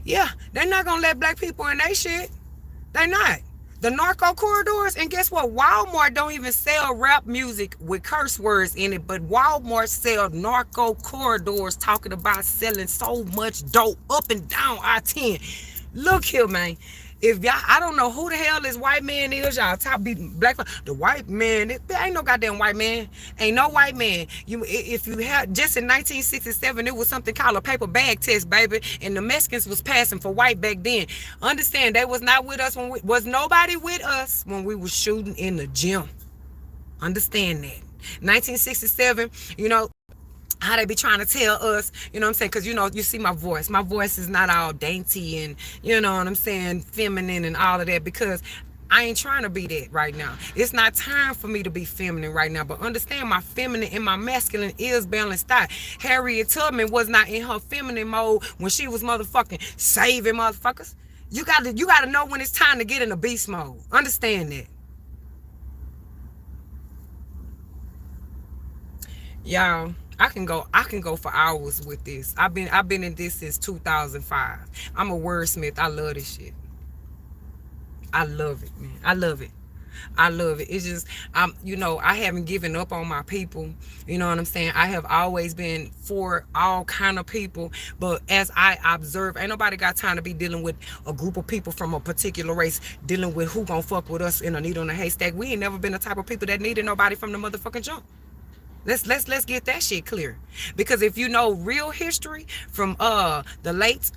yeah, they're not gonna let black people in their shit. They not. The narco corridors, and guess what? Walmart don't even sell rap music with curse words in it, but Walmart sell narco corridors talking about selling so much dope up and down I-10. Look here, man. If y'all, I don't know who the hell this white man is, y'all top be black. The white man, there ain't no goddamn white man. Ain't no white man. If you had, just in 1967, it was something called a paper bag test, baby, and the Mexicans was passing for white back then. Understand, they was not with us was nobody with us when we was shooting in the gym. Understand that. 1967, you know, how they be trying to tell us, you know what I'm saying? Because, you know, you see my voice. My voice is not all dainty and, you know what I'm saying, feminine and all of that, because I ain't trying to be that right now. It's not time for me to be feminine right now. But understand, my feminine and my masculine is balanced out. Harriet Tubman was not in her feminine mode when she was motherfucking saving motherfuckers. You gotta know when it's time to get in a beast mode. Understand that. Y'all, I can go for hours with this. I've been in this since 2005. I'm a wordsmith. I love this shit. I love it, man. I love it. It's just, you know, I haven't given up on my people. You know what I'm saying? I have always been for all kind of people. But as I observe, ain't nobody got time to be dealing with a group of people from a particular race, dealing with who gonna fuck with us in a needle in a haystack. We ain't never been the type of people that needed nobody from the motherfucking jump. Let's get that shit clear. Because if you know real history from the late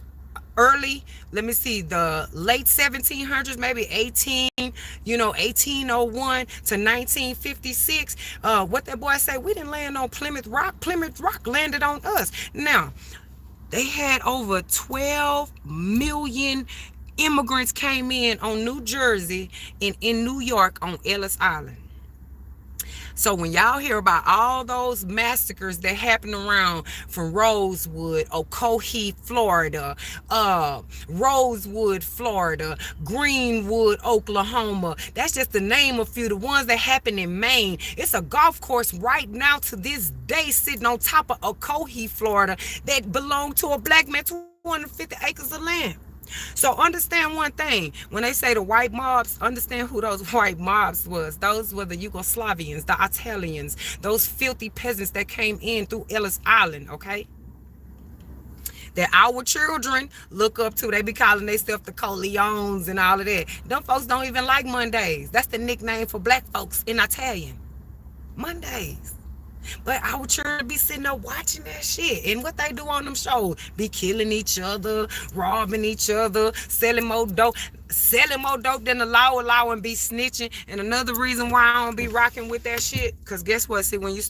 early, let me see, the late 1700s, maybe 1801 to 1956. What that boy say, we didn't land on Plymouth Rock. Plymouth Rock landed on us. Now, they had over 12 million immigrants came in on New Jersey and in New York on Ellis Island. So when y'all hear about all those massacres that happen around from Rosewood, Ocoee, Florida, Rosewood, Florida, Greenwood, Oklahoma, that's just to name a few. The ones that happen in Maine. It's a golf course right now to this day sitting on top of Ocoee, Florida, that belonged to a black man, 250 acres of land. So understand one thing. When they say the white mobs, understand who those white mobs was. Those were the Yugoslavians, the Italians, those filthy peasants that came in through Ellis Island, okay? That our children look up to. They be calling themselves the Corleones and all of that. Them folks don't even like Mondays. That's the nickname for black folks in Italian. Mondays. But our children be sitting there watching that shit. And what they do on them shows, be killing each other, robbing each other, selling more dope. Selling more dope than the law and be snitching. And another reason why I don't be rocking with that shit, because guess what? See, when you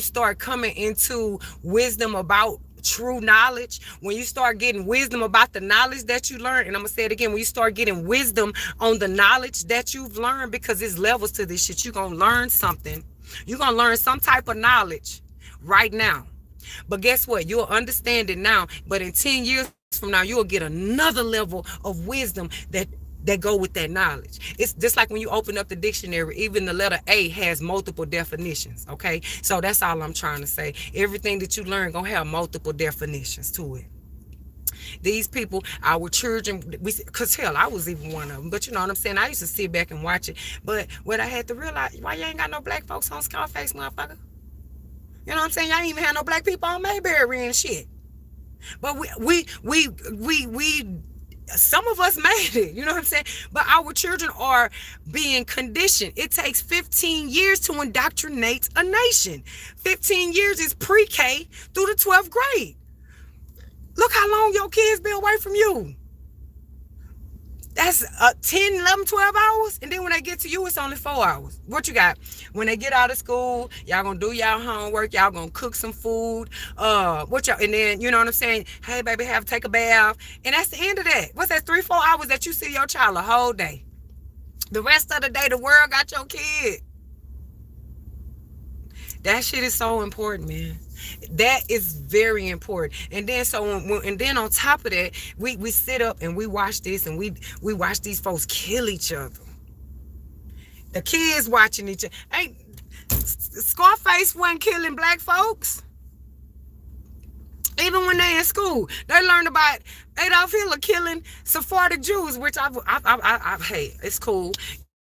start coming into wisdom about true knowledge, when you start getting wisdom about the knowledge that you learn, and I'm gonna say it again, when you start getting wisdom on the knowledge that you've learned, because there's levels to this shit. You're gonna learn something. You're going to learn some type of knowledge right now. But guess what? You'll understand it now. But in 10 years from now, you'll get another level of wisdom that go with that knowledge. It's just like when you open up the dictionary, even the letter A has multiple definitions, okay? So that's all I'm trying to say. Everything that you learn going to have multiple definitions to it. These people, our children, because hell, I was even one of them. But you know what I'm saying? I used to sit back and watch it. But what I had to realize, why you ain't got no black folks on Scarface, motherfucker? You know what I'm saying? Y'all ain't even had no black people on Mayberry and shit. But we some of us made it, you know what I'm saying? But our children are being conditioned. It takes 15 years to indoctrinate a nation. 15 years is pre-K through the 12th grade. Look how long your kids be away from you. That's 10, 11, 12 hours. And then when they get to you, it's only 4 hours. What you got? When they get out of school, y'all gonna do y'all homework. Y'all gonna cook some food. And then, you know what I'm saying? Hey, baby, take a bath. And that's the end of that. What's that, 3, 4 hours that you see your child a whole day? The rest of the day, the world got your kid. That shit is so important, man. That is very important. And then on top of that, we sit up and we watch this, and we watch these folks kill each other. The kids watching each other. Hey, Scarface wasn't killing black folks. Even when they in school, they learned about Adolf Hitler killing Sephardic Jews, which hey, it's cool.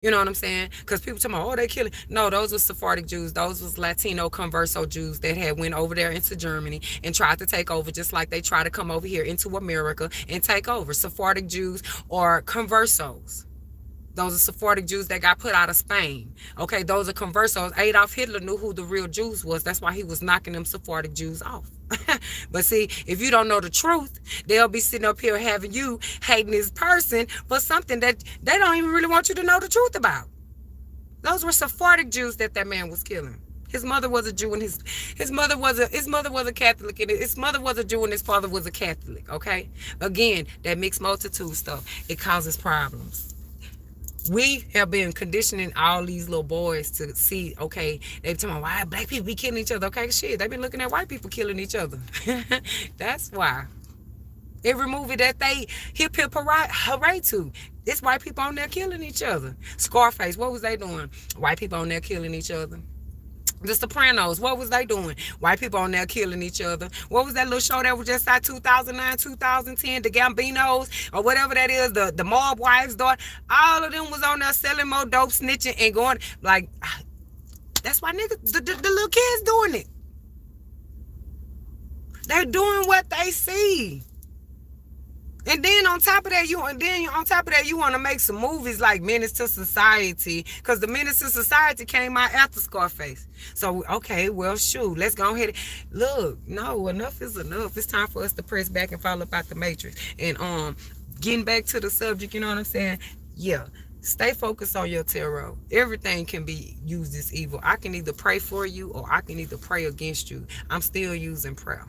You know what I'm saying? Because people tell me, oh, they killing. No, those were Sephardic Jews. Those was Latino converso Jews that had went over there into Germany and tried to take over, just like they try to come over here into America and take over. Sephardic Jews or conversos. Those are Sephardic Jews that got put out of Spain. Okay, those are conversos. Adolf Hitler knew who the real Jews was. That's why he was knocking them Sephardic Jews off. But see, if you don't know the truth, they'll be sitting up here having you hating this person for something that they don't even really want you to know the truth about. Those were Sephardic Jews that man was killing. His mother was a Jew, and his mother was a Catholic, and his mother was a Jew, and his father was a Catholic. Okay, again, that mixed multitude stuff, it causes problems. We have been conditioning all these little boys to see, okay, they be talking about why black people be killing each other. Okay, shit, they've been looking at white people killing each other. That's why. Every movie that they hip hooray to, it's white people on there killing each other. Scarface, what was they doing? White people on there killing each other. The Sopranos, what was they doing? White people on there killing each other. What was that little show that was just out 2009, 2010, the Gambinos, or whatever that is, the mob wives' daughter? All of them was on there selling more dope, snitching, and going, like, that's why niggas, the little kids doing it. They're doing what they see. And then on top of that, you want to make some movies like Menace to Society, because the Menace to Society came out after Scarface. So okay, well shoot, let's go ahead. Look, no, enough is enough. It's time for us to press back and fall up out the matrix. And getting back to the subject, you know what I'm saying? Yeah. Stay focused on your tarot. Everything can be used as evil. I can either pray for you or I can either pray against you. I'm still using prayer.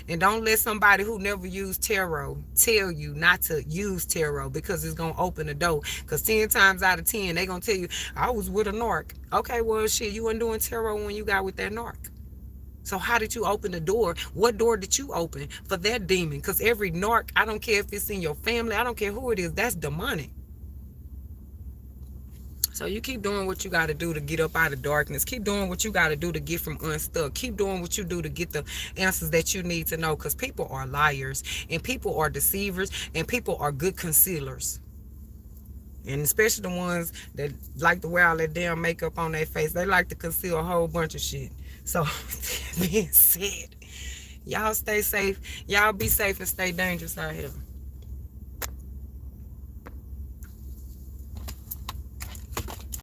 And don't let somebody who never used tarot tell you not to use tarot, because it's going to open the door. Because 10 times out of 10, they going to tell you, I was with a narc. Okay, well, shit, you weren't doing tarot when you got with that narc. So how did you open the door? What door did you open for that demon? Because every narc, I don't care if it's in your family, I don't care who it is, that's demonic. So you keep doing what you got to do to get up out of darkness. Keep doing what you got to do to get from unstuck. Keep doing what you do to get the answers that you need to know, because people are liars and people are deceivers and people are good concealers. And especially the ones that like to wear all that damn makeup on their face. They like to conceal a whole bunch of shit. So, being said, y'all stay safe. Y'all be safe and stay dangerous out here.